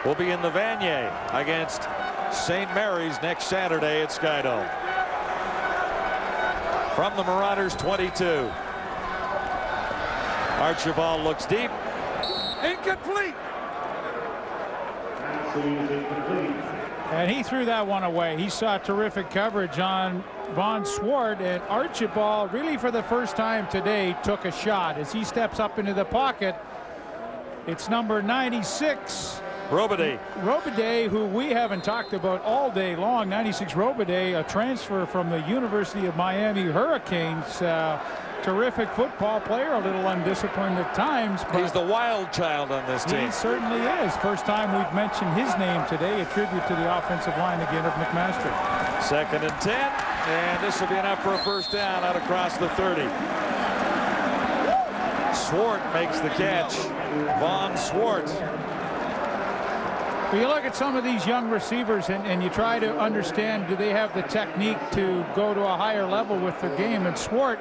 will be in the Vanier against St. Mary's next Saturday at Skydome. From the Marauders 22. Archibald looks deep. Incomplete. And he threw that one away. He saw terrific coverage on Von Swart, and Archibald really for the first time today took a shot as he steps up into the pocket. It's number 96. Robide, who we haven't talked about all day long. 96 Robide, a transfer from the University of Miami Hurricanes. Terrific football player, a little undisciplined at times. But he's the wild child on this team. He certainly is. First time we've mentioned his name today. A tribute to the offensive line again of McMaster. 2nd and 10, and this will be enough for a first down out across the 30. Swart makes the catch. Von Swart. Well, you look at some of these young receivers and you try to understand, do they have the technique to go to a higher level with their game? And Swart,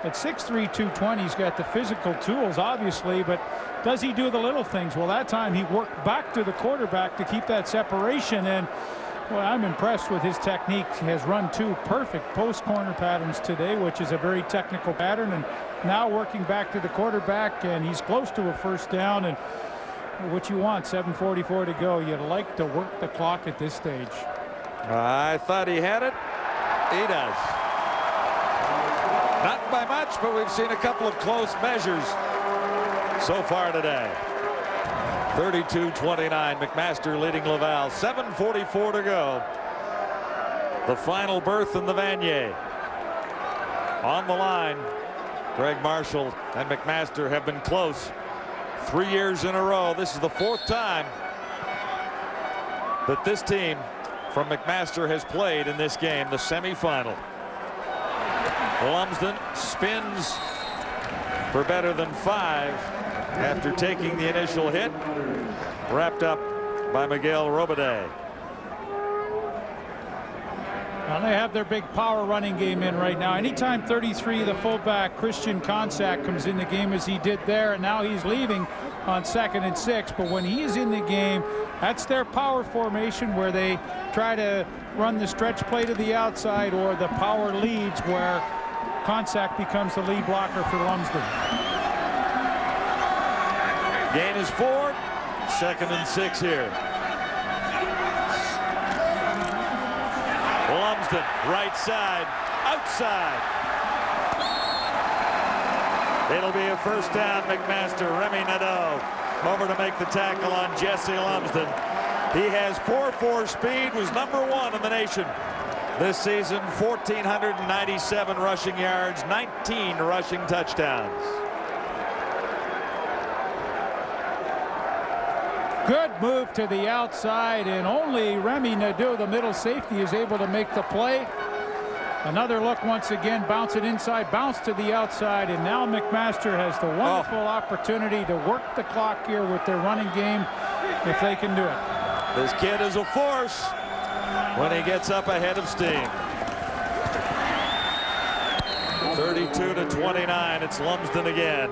at 6'3", 220, he's got the physical tools, obviously, but does he do the little things? Well, that time he worked back to the quarterback to keep that separation, and well, I'm impressed with his technique. He has run 2 perfect post corner patterns today, which is a very technical pattern, and now working back to the quarterback, and he's close to a first down. And what you want, 7:44 to go. You'd like to work the clock at this stage. I thought he had it. He does. Not by much, but we've seen a couple of close measures so far today. 32-29, McMaster leading Laval. 7:44 to go. The final berth in the Vanier. On the line, Greg Marshall and McMaster have been close 3 years in a row. This is the 4th time that this team from McMaster has played in this game, the semifinal. Lumsden spins for better than 5 after taking the initial hit, wrapped up by Miguel Robide. Well, they have their big power running game in right now. Anytime 33, the fullback Christian Konsak comes in the game as he did there, and now he's leaving on 2nd and 6. But when he is in the game, that's their power formation where they try to run the stretch play to the outside, or the power leads where Konsak becomes the lead blocker for Lumsden. Gain is 4. 2nd and 6 here. Lumsden, right side, outside. It'll be a first down, McMaster. Remy Nadeau over to make the tackle on Jesse Lumsden. He has 4.4 speed, was #1 in the nation this season. 1,497 rushing yards, 19 rushing touchdowns. Good move to the outside, and only Remy Nadeau, the middle safety, is able to make the play. Another look once again, bounce it inside, bounce to the outside, and now McMaster has the wonderful opportunity to work the clock here with their running game if they can do it. This kid is a force. when he gets up ahead of steam. 32-29. It's Lumsden again.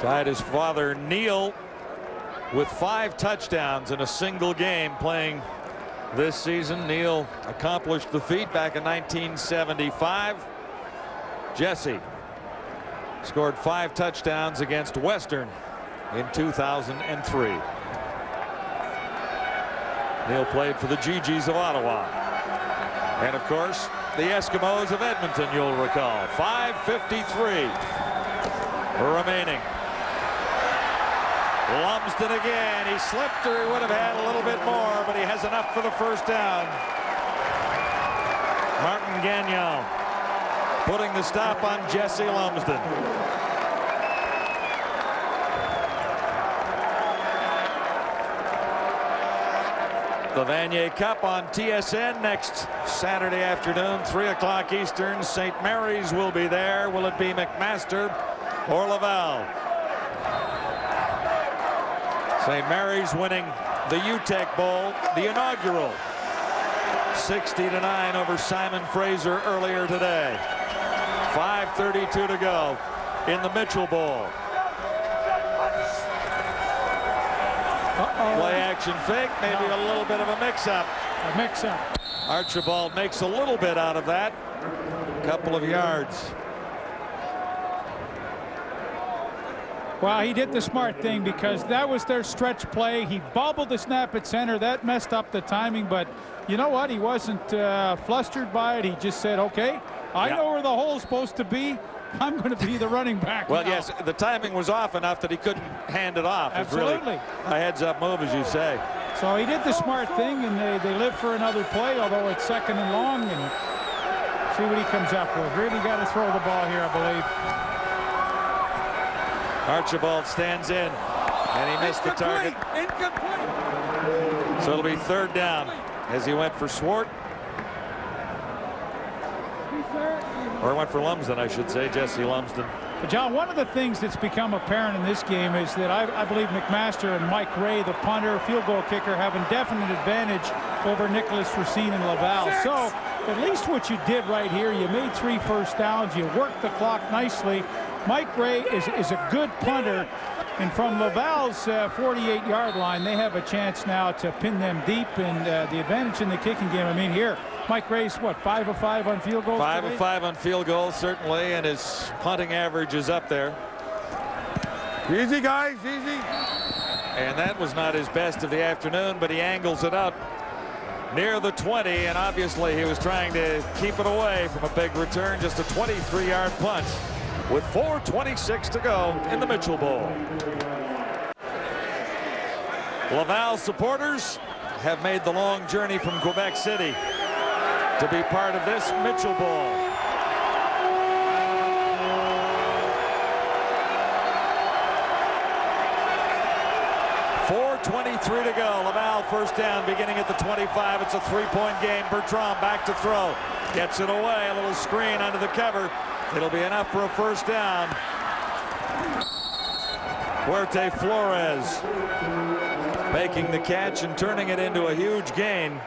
Tied his father Neil with 5 touchdowns in a single game playing this season. Neil accomplished the feat back in 1975. Jesse scored 5 touchdowns against Western in 2003. Neil played for the GGs of Ottawa. And of course, the Eskimos of Edmonton, you'll recall. 5:53 remaining. Lumsden again. He slipped, or he would have had a little bit more, but he has enough for the first down. Martin Gagnon putting the stop on Jesse Lumsden. The Vanier Cup on TSN next Saturday afternoon, 3 o'clock Eastern. St. Mary's will be there. Will it be McMaster or Laval? St. Mary's winning the UTEC Bowl, the inaugural, 60-9 over Simon Fraser earlier today. 5:32 to go in the Mitchell Bowl. Play action fake, maybe a little bit of a mix-up. A mix-up. Archibald makes a little bit out of that. A couple of yards. Well, he did the smart thing because that was their stretch play. He bobbled the snap at center. That messed up the timing, but you know what? He wasn't flustered by it. He just said, okay, I know where the hole's supposed to be. I'm going to be the running back. Well, now. yes, the timing was off enough that he couldn't hand it off. Absolutely. It's really a heads-up move, as you say. So he did the smart thing, and they live for another play, although it's 2nd and long, and see what he comes up with. Really got to throw the ball here, I believe. Archibald stands in, and he missed the target. So it'll be 3rd down as he went for Swart. Or went for Lumsden, I should say, Jesse Lumsden. But John, one of the things that's become apparent in this game is that I believe McMaster and Mike Ray, the punter, field goal kicker, have a definite advantage over Nicholas Racine and Laval. So at least what you did right here, you made 3 first downs, you worked the clock nicely. Mike Ray is a good punter, and from Laval's 48-yard line, they have a chance now to pin them deep, and the advantage in the kicking game. I mean, here, Mike Ray's what, 5 of 5 on field goals? 5 of 5 on field goals, certainly, and his punting average is up there. Easy, guys, easy. And that was not his best of the afternoon, but he angles it up near the 20, and obviously he was trying to keep it away from a big return. Just a 23-yard punt with 4:26 to go in the Mitchell Bowl. Laval supporters have made the long journey from Quebec City to be part of this Mitchell Bowl. .423 to go. Laval first down beginning at the 25. It's a 3-point game. Bertrand back to throw. Gets it away. A little screen under the cover. It'll be enough for a first down. Huerte Flores making the catch and turning it into a huge gain.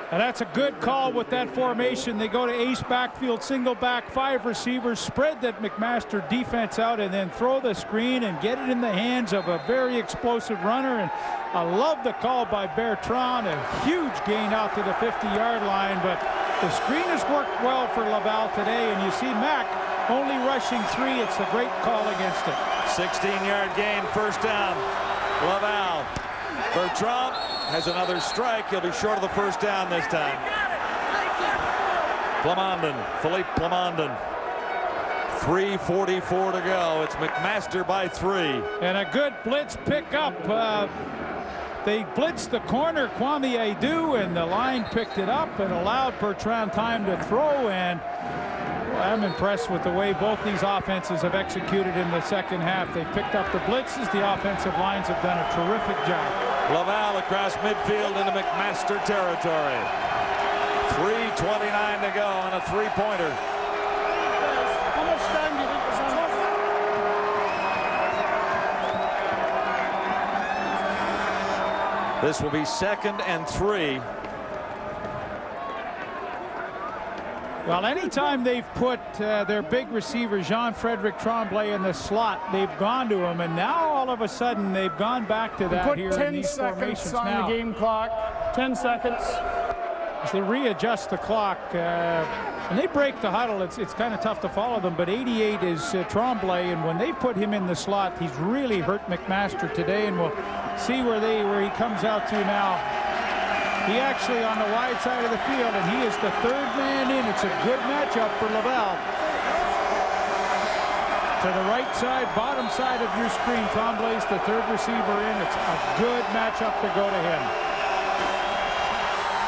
And that's a good call with that formation. They go to ace backfield, single back, 5 receivers, spread that McMaster defense out, and then throw the screen and get it in the hands of a very explosive runner. And I love the call by Bertrand. A huge gain out to the 50-yard line, but the screen has worked well for Laval today, and you see Mac only rushing 3. It's a great call against it. 16-yard gain, first down. Laval. Bertrand has another strike. He'll be short of the first down this time. Plamondon, Philippe Plamondon. 3:44 to go. It's McMaster by 3. And a good blitz pickup. They blitzed the corner, Kwame Adu, and the line picked it up and allowed Bertrand time to throw. And I'm impressed with the way both these offenses have executed in the second half. They picked up the blitzes. The offensive lines have done a terrific job. Laval across midfield into McMaster territory. 3:29 to go on a 3-pointer. How much time do you think was on? This will be 2nd and 3. Well, anytime they've put their big receiver, Jean-Frédéric Tremblay, in the slot, they've gone to him. And now, all of a sudden, they've gone back to that Put here 10 in these formations seconds on now. the game clock. 10 seconds. As they readjust the clock, and they break the huddle, it's kind of tough to follow them. But 88 is Tremblay, and when they put him in the slot, he's really hurt McMaster today. And we'll see where he comes out to now. He actually on the wide side of the field, and he is the 3rd man in. It's a good matchup for Laval. To the right side, bottom side of your screen, Tremblay's the 3rd receiver in. It's a good matchup to go to him.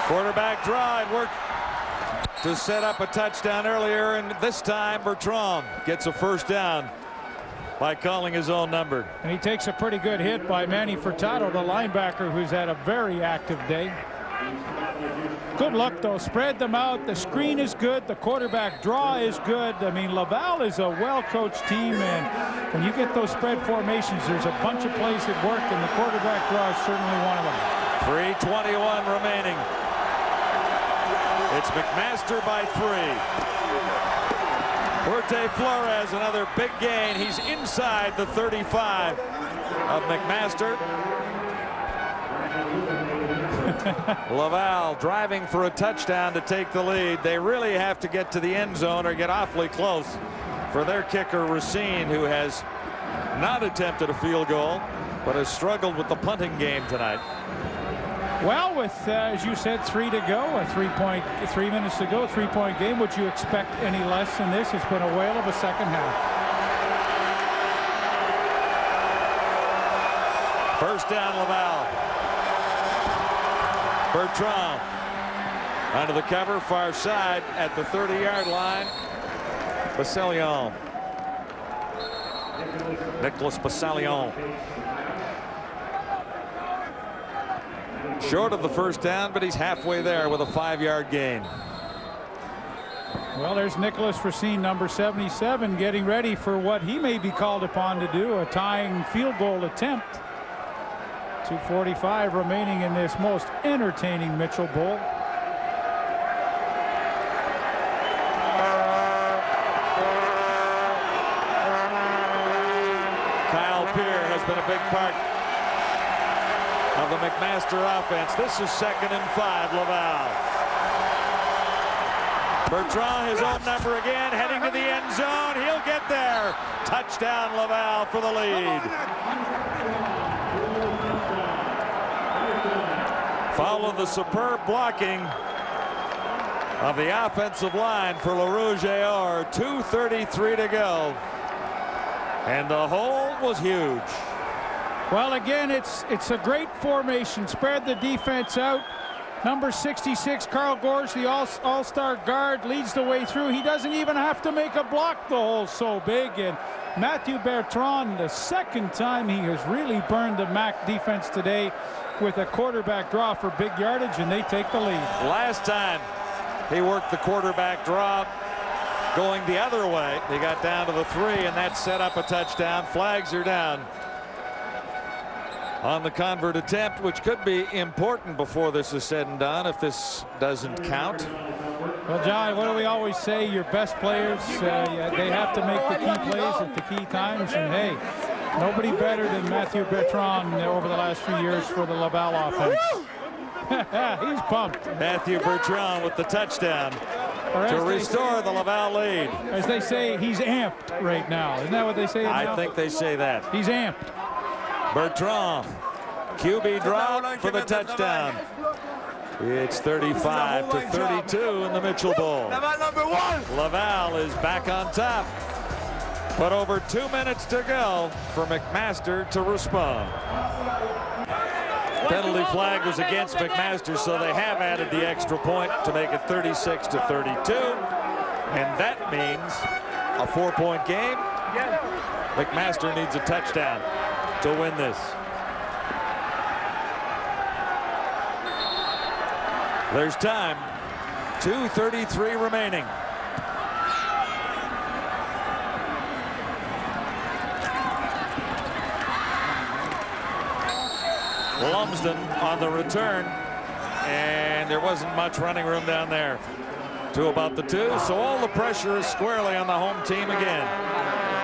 Quarterback draw. It worked to set up a touchdown earlier, and this time Bertrand gets a 1st down by calling his own number. And he takes a pretty good hit by Manny Furtado, the linebacker, who's had a very active day. Good look, though. Spread them out. The screen is good. The quarterback draw is good. I mean, Laval is a well-coached team, and when you get those spread formations, there's a bunch of plays that work, and the quarterback draw is certainly one of them. 3:21 remaining. It's McMaster by 3. Huerte Flores, another big gain. He's inside the 35 of McMaster. Laval driving for a touchdown to take the lead. They really have to get to the end zone or get awfully close for their kicker, Racine, who has not attempted a field goal, but has struggled with the punting game tonight. Well, with, as you said, 3 to go, a 3 minutes to go, 3-point game. Would you expect any less than this? It's been a whale of a second half. 1st down, Laval. Bertrand under the cover, far side at the 30-yard line. Bassalion. Nicholas Bassalion. Short of the 1st down, but he's halfway there with a 5-yard gain. Well, there's Nicholas Racine, number 77, getting ready for what he may be called upon to do, a tying field goal attempt. 2:45 remaining in this most entertaining Mitchell Bowl. Kyle Peer has been a big part of the McMaster offense. This is 2nd and 5, Laval. Bertrand, his own number again, heading to the end zone. He'll get there. Touchdown, Laval, for the lead. Follow the superb blocking of the offensive line for LaRouge-Aor. 2:33 to go. And the hole was huge. Well, again, it's a great formation. Spread the defense out. Number 66, Carl Gorge, the all-star guard, leads the way through. He doesn't even have to make a block. The hole's so big. And Matthew Bertrand, the 2nd time he has really burned the MAC defense today with a quarterback draw for big yardage, and they take the lead. Last time he worked the quarterback draw going the other way. They got down to the 3, and that set up a touchdown. Flags are down on the convert attempt, which could be important before this is said and done if this doesn't count. Well, John, what do we always say? Your best players, they have to make the key plays at the key times, and hey, nobody better than Matthew Bertrand over the last few years for the Laval offense. He's pumped. Matthew Bertrand with the touchdown to restore the Laval lead. As they say, he's amped right now. Isn't that what they say? I think they say that. He's amped. Bertrand, QB draw for the touchdown. It's 35 to 32 in the Mitchell Bowl. Laval is back on top. But over 2 minutes to go for McMaster to respond. Penalty flag was against McMaster, so they have added the extra point to make it 36 to 32. And that means a 4-point game. McMaster needs a touchdown to win this. There's time. 2:33 remaining. Lumsden on the return, and there wasn't much running room down there. To about the 2, so all the pressure is squarely on the home team again.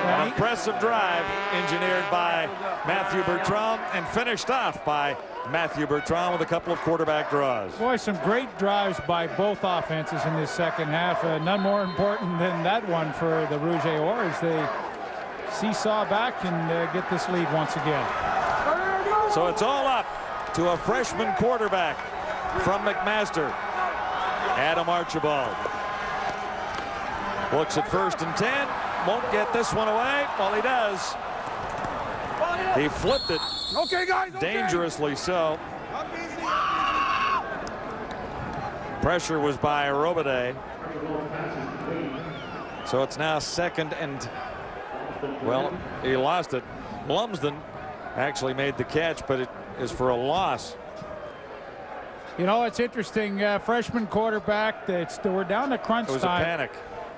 An impressive drive engineered by Matthew Bertrand and finished off by Matthew Bertrand with a couple of quarterback draws. Boy, some great drives by both offenses in this second half. None more important than that one for the Rouge et Or as they seesaw back and get this lead once again. So it's all up to a freshman quarterback from McMaster. Adam Archibald looks at 1st and 10. Won't get this one away. Well, he does. He flipped it. Okay, guys. Dangerously so. Pressure was by Robida. So it's now 2nd and, well, he lost it. Lumsden actually made the catch, but it is for a loss. You know, it's interesting. Freshman quarterback. We're down to crunch time. It was a panic.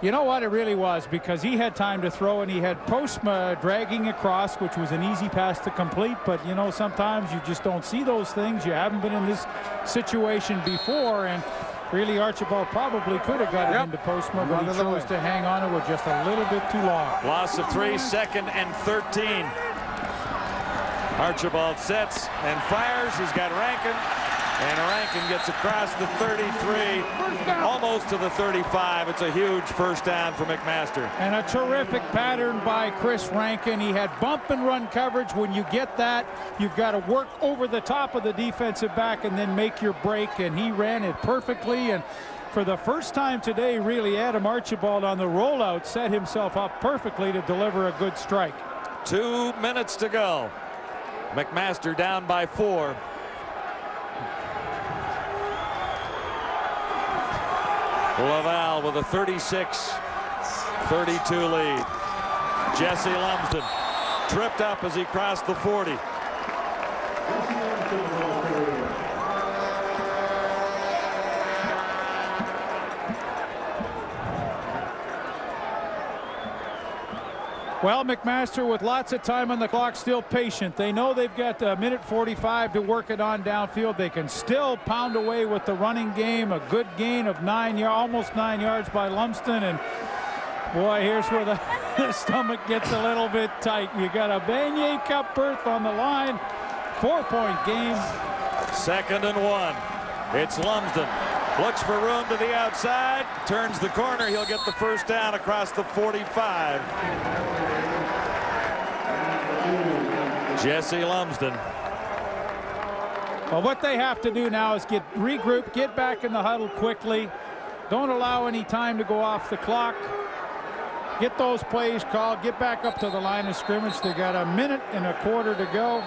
You know what? It really was, because he had time to throw, and he had Postma dragging across, which was an easy pass to complete. But, you know, sometimes you just don't see those things. You haven't been in this situation before, and really Archibald probably could have got it into Postma, but he chose to hang on to it just a little bit too long. Loss of 3, 2nd and 13. Archibald sets and fires. He's got Rankin. And Rankin gets across the 33, almost to the 35. It's a huge first down for McMaster. And a terrific pattern by Chris Rankin. He had bump and run coverage. When you get that, you've got to work over the top of the defensive back and then make your break. And he ran it perfectly. And for the first time today, really, Adam Archibald on the rollout set himself up perfectly to deliver a good strike. 2 minutes to go. McMaster down by 4. Laval with a 36-32 lead. Jesse Lumsden tripped up as he crossed the 40. Well, McMaster with lots of time on the clock, still patient. They know they've got a minute 45 to work it on downfield. They can still pound away with the running game. A good gain of almost 9 yards by Lumsden. And boy, here's where the stomach gets a little bit tight. You got a Beignet Cup berth on the line. 4-point game. 2nd and 1. It's Lumsden. Looks for room to the outside. Turns the corner. He'll get the first down across the 45. Jesse Lumsden. Well, what they have to do now is regroup, get back in the huddle quickly. Don't allow any time to go off the clock. Get those plays called. Get back up to the line of scrimmage. They got a minute and a quarter to go.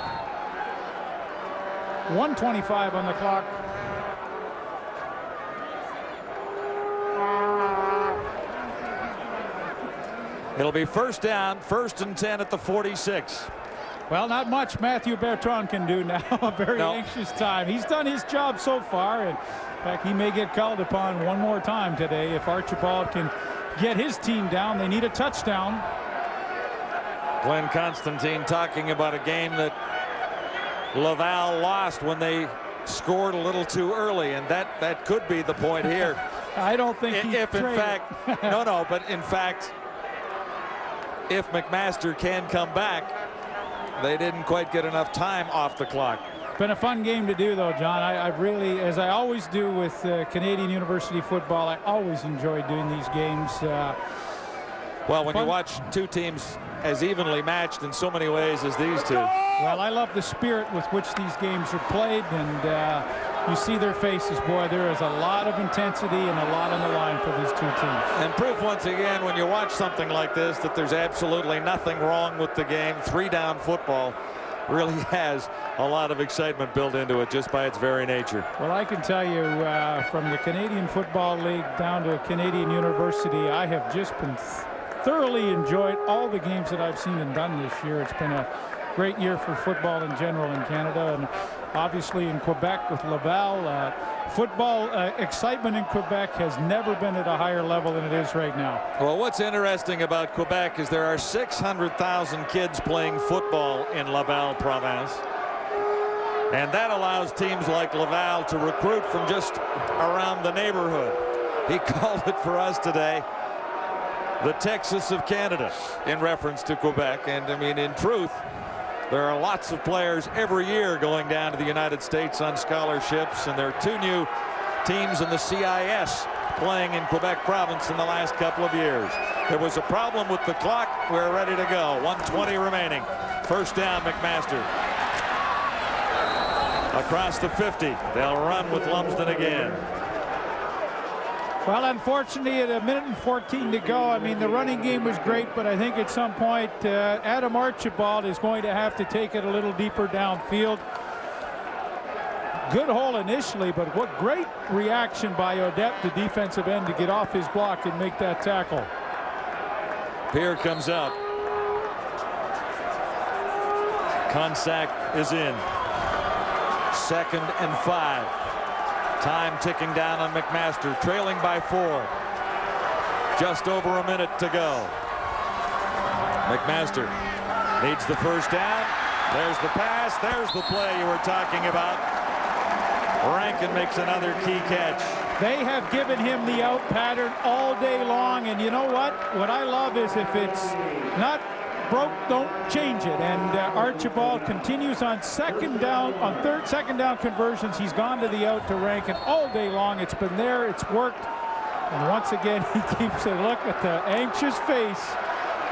1:25 on the clock. It'll be first down, 1st and 10 at the 46. Well, not much Matthew Bertrand can do now. A very anxious time. He's done his job so far, and in fact, he may get called upon one more time today if Archibald can get his team down. They need a touchdown. Glenn Constantine talking about a game that Laval lost when they scored a little too early, and that could be the point here. I don't think if in fact but in fact, if McMaster can come back, they didn't quite get enough time off the clock. Been a fun game to do, though, John. I've really, as I always do with Canadian University football, I always enjoy doing these games. Well, when you watch two teams as evenly matched in so many ways as these two. Well, I love the spirit with which these games are played, and you see their faces. Boy, there is a lot of intensity and a lot on the line for these two teams. And proof once again, when you watch something like this, that there's absolutely nothing wrong with the game. 3-down football really has a lot of excitement built into it just by its very nature. Well, I can tell you from the Canadian Football League down to Canadian University, I have just been thoroughly enjoyed all the games that I've seen and done this year. It's been a great year for football in general in Canada, and obviously in Quebec with Laval. Football excitement in Quebec has never been at a higher level than it is right now. Well, what's interesting about Quebec is there are 600,000 kids playing football in Laval province. And that allows teams like Laval to recruit from just around the neighborhood. He called it for us today the Texas of Canada in reference to Quebec. And I mean, in truth, there are lots of players every year going down to the United States on scholarships, and there are 2 new teams in the CIS playing in Quebec province in the last couple of years. There was a problem with the clock. We're ready to go. 1:20 remaining. First down, McMaster. Across the 50. They'll run with Lumsden again. Well, unfortunately, at 1:14 to go, I mean, the running game was great, but I think at some point, Adam Archibald is going to have to take it a little deeper downfield. Good hole initially, but what great reaction by Odette, the defensive end, to get off his block and make that tackle. Pierre comes out. Konsak is in. 2nd and 5. Time ticking down on McMaster, trailing by 4. Just over a minute to go. McMaster needs the first down. There's the pass. There's the play you were talking about. Rankin makes another key catch. They have given him the out pattern all day long, and you know what? What I love is if it's not broke, don't change it. And Archibald continues on second down conversions. He's gone to the out to Rankin all day long. It's been there. It's worked. And once again, he keeps a look at the anxious face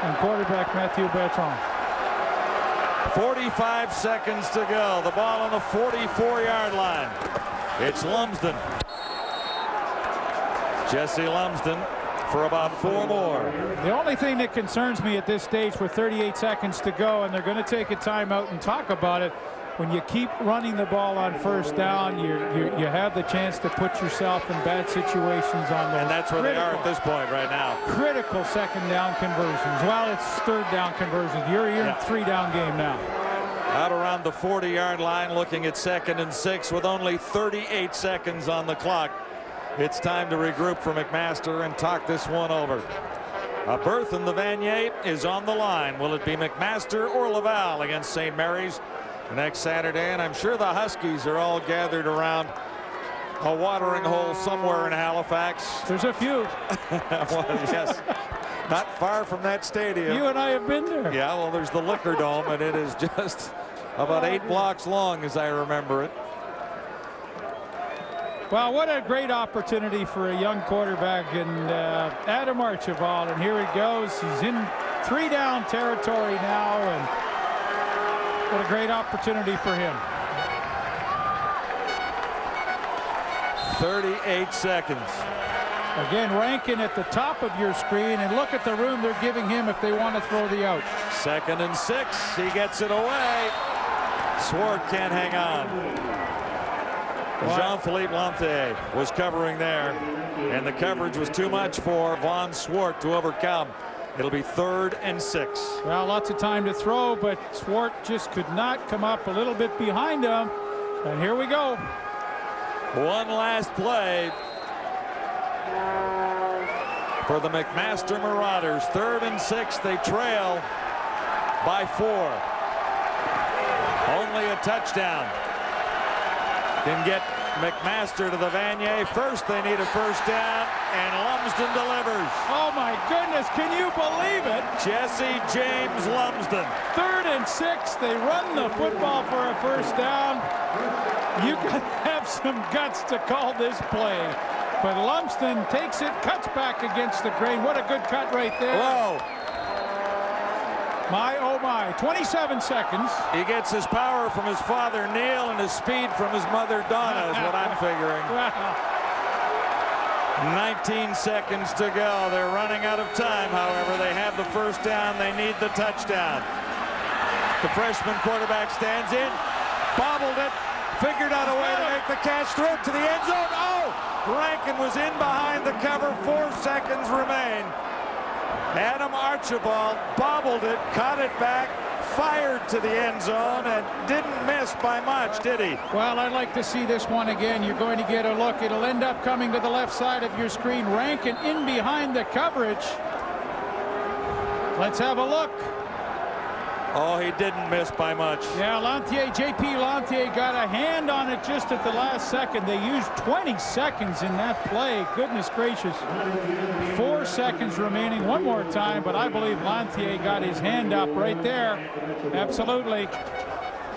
on quarterback Mathieu Bertrand. 45 seconds to go. The ball on the 44-yard line. It's Lumsden. Jesse Lumsden for about 4 more. The only thing that concerns me at this stage with 38 seconds to go, and they're going to take a timeout and talk about it, when you keep running the ball on first down, you have the chance to put yourself in bad situations on those. And that's where they are at this point right now. Critical 2nd down conversions. Well, it's 3rd down conversions. You're in a 3-down game now. Out around the 40-yard line, looking at 2nd and 6 with only 38 seconds on the clock. It's time to regroup for McMaster and talk this one over. A berth in the Vanier is on the line. Will it be McMaster or Laval against St. Mary's next Saturday? And I'm sure the Huskies are all gathered around a watering hole somewhere in Halifax. There's a few. Well, yes. Not far from that stadium. You and I have been there. Yeah, well, there's the Liquor Dome, and it is just about 8 blocks long, as I remember it. Well, what a great opportunity for a young quarterback in Adam Archibald. And here he goes. He's in 3-down territory now, and what a great opportunity for him. 38 seconds. Again, Rankin at the top of your screen, and look at the room they're giving him if they want to throw the out. 2nd and 6. He gets it away. Swart can't hang on. Jean-Philippe Lantier was covering there, and the coverage was too much for Von Swart to overcome. It'll be 3rd and 6. Well, lots of time to throw, but Swart just could not come up a little bit behind him. And here we go. One last play for the McMaster Marauders. 3rd and 6. They trail by 4. Only a touchdown can get McMaster to the Vanier. First, they need a first down, and Lumsden delivers. Oh, my goodness. Can you believe it? Jesse James Lumsden. 3rd and 6. They run the football for a first down. You got to have some guts to call this play. But Lumsden takes it, cuts back against the grain. What a good cut right there. Whoa. My, oh my, 27 seconds. He gets his power from his father, Neil, and his speed from his mother, Donna, is what I'm figuring. 19 seconds to go. They're running out of time, however. They have the first down. They need the touchdown. The freshman quarterback stands in, bobbled it, figured out a way to make the catch, threw it to the end zone. Oh! Rankin was in behind the cover. 4 seconds remain. Adam Archibald bobbled it, caught it back, fired to the end zone, and didn't miss by much, did he? Well, I'd like to see this one again. You're going to get a look. It'll end up coming to the left side of your screen. Rankin in behind the coverage. Let's have a look. Oh, he didn't miss by much. Yeah, Lantier, J.P. Lantier got a hand on it just at the last second. They used 20 seconds in that play. Goodness gracious. 4 seconds remaining. One more time, but I believe Lantier got his hand up right there. Absolutely.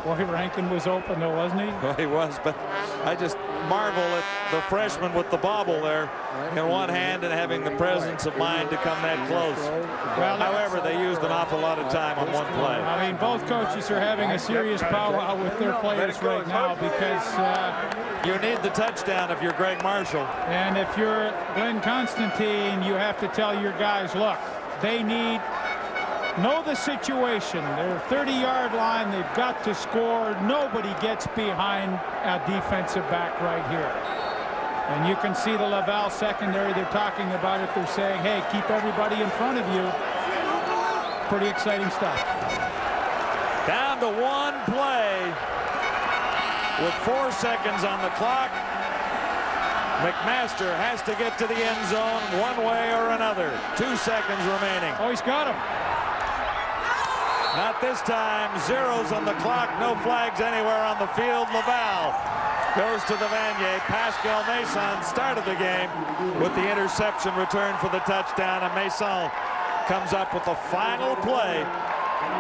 Boy, Rankin was open though, wasn't he? Well, he was, but I just marvel at the freshman with the bobble there in one hand and having the presence of mind to come that close. Well, however, they used an awful lot of time on one play. I mean, both coaches are having a serious powwow with their players right now because you need the touchdown if you're Greg Marshall. And if you're Glenn Constantine, you have to tell your guys, look, they know the situation. They're 30-yard line. They've got to score. Nobody gets behind a defensive back right here. And you can see the Laval secondary. They're talking about it. They're saying, hey, keep everybody in front of you. Pretty exciting stuff. Down to one play with 4 seconds on the clock. McMaster has to get to the end zone one way or another. 2 seconds remaining. Oh, he's got him. Not this time. Zeros on the clock. No flags anywhere on the field. Laval goes to the Vanier. Pascal Masson started the game with the interception return for the touchdown, and Masson comes up with the final play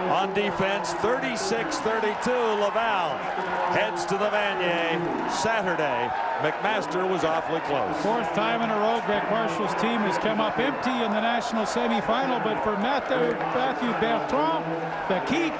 on defense. 36-32. Laval heads to the Vanier Saturday. McMaster was awfully close. 4th time in a row, Greg Marshall's team has come up empty in the national semifinal, but for Matthew Bertrand, the key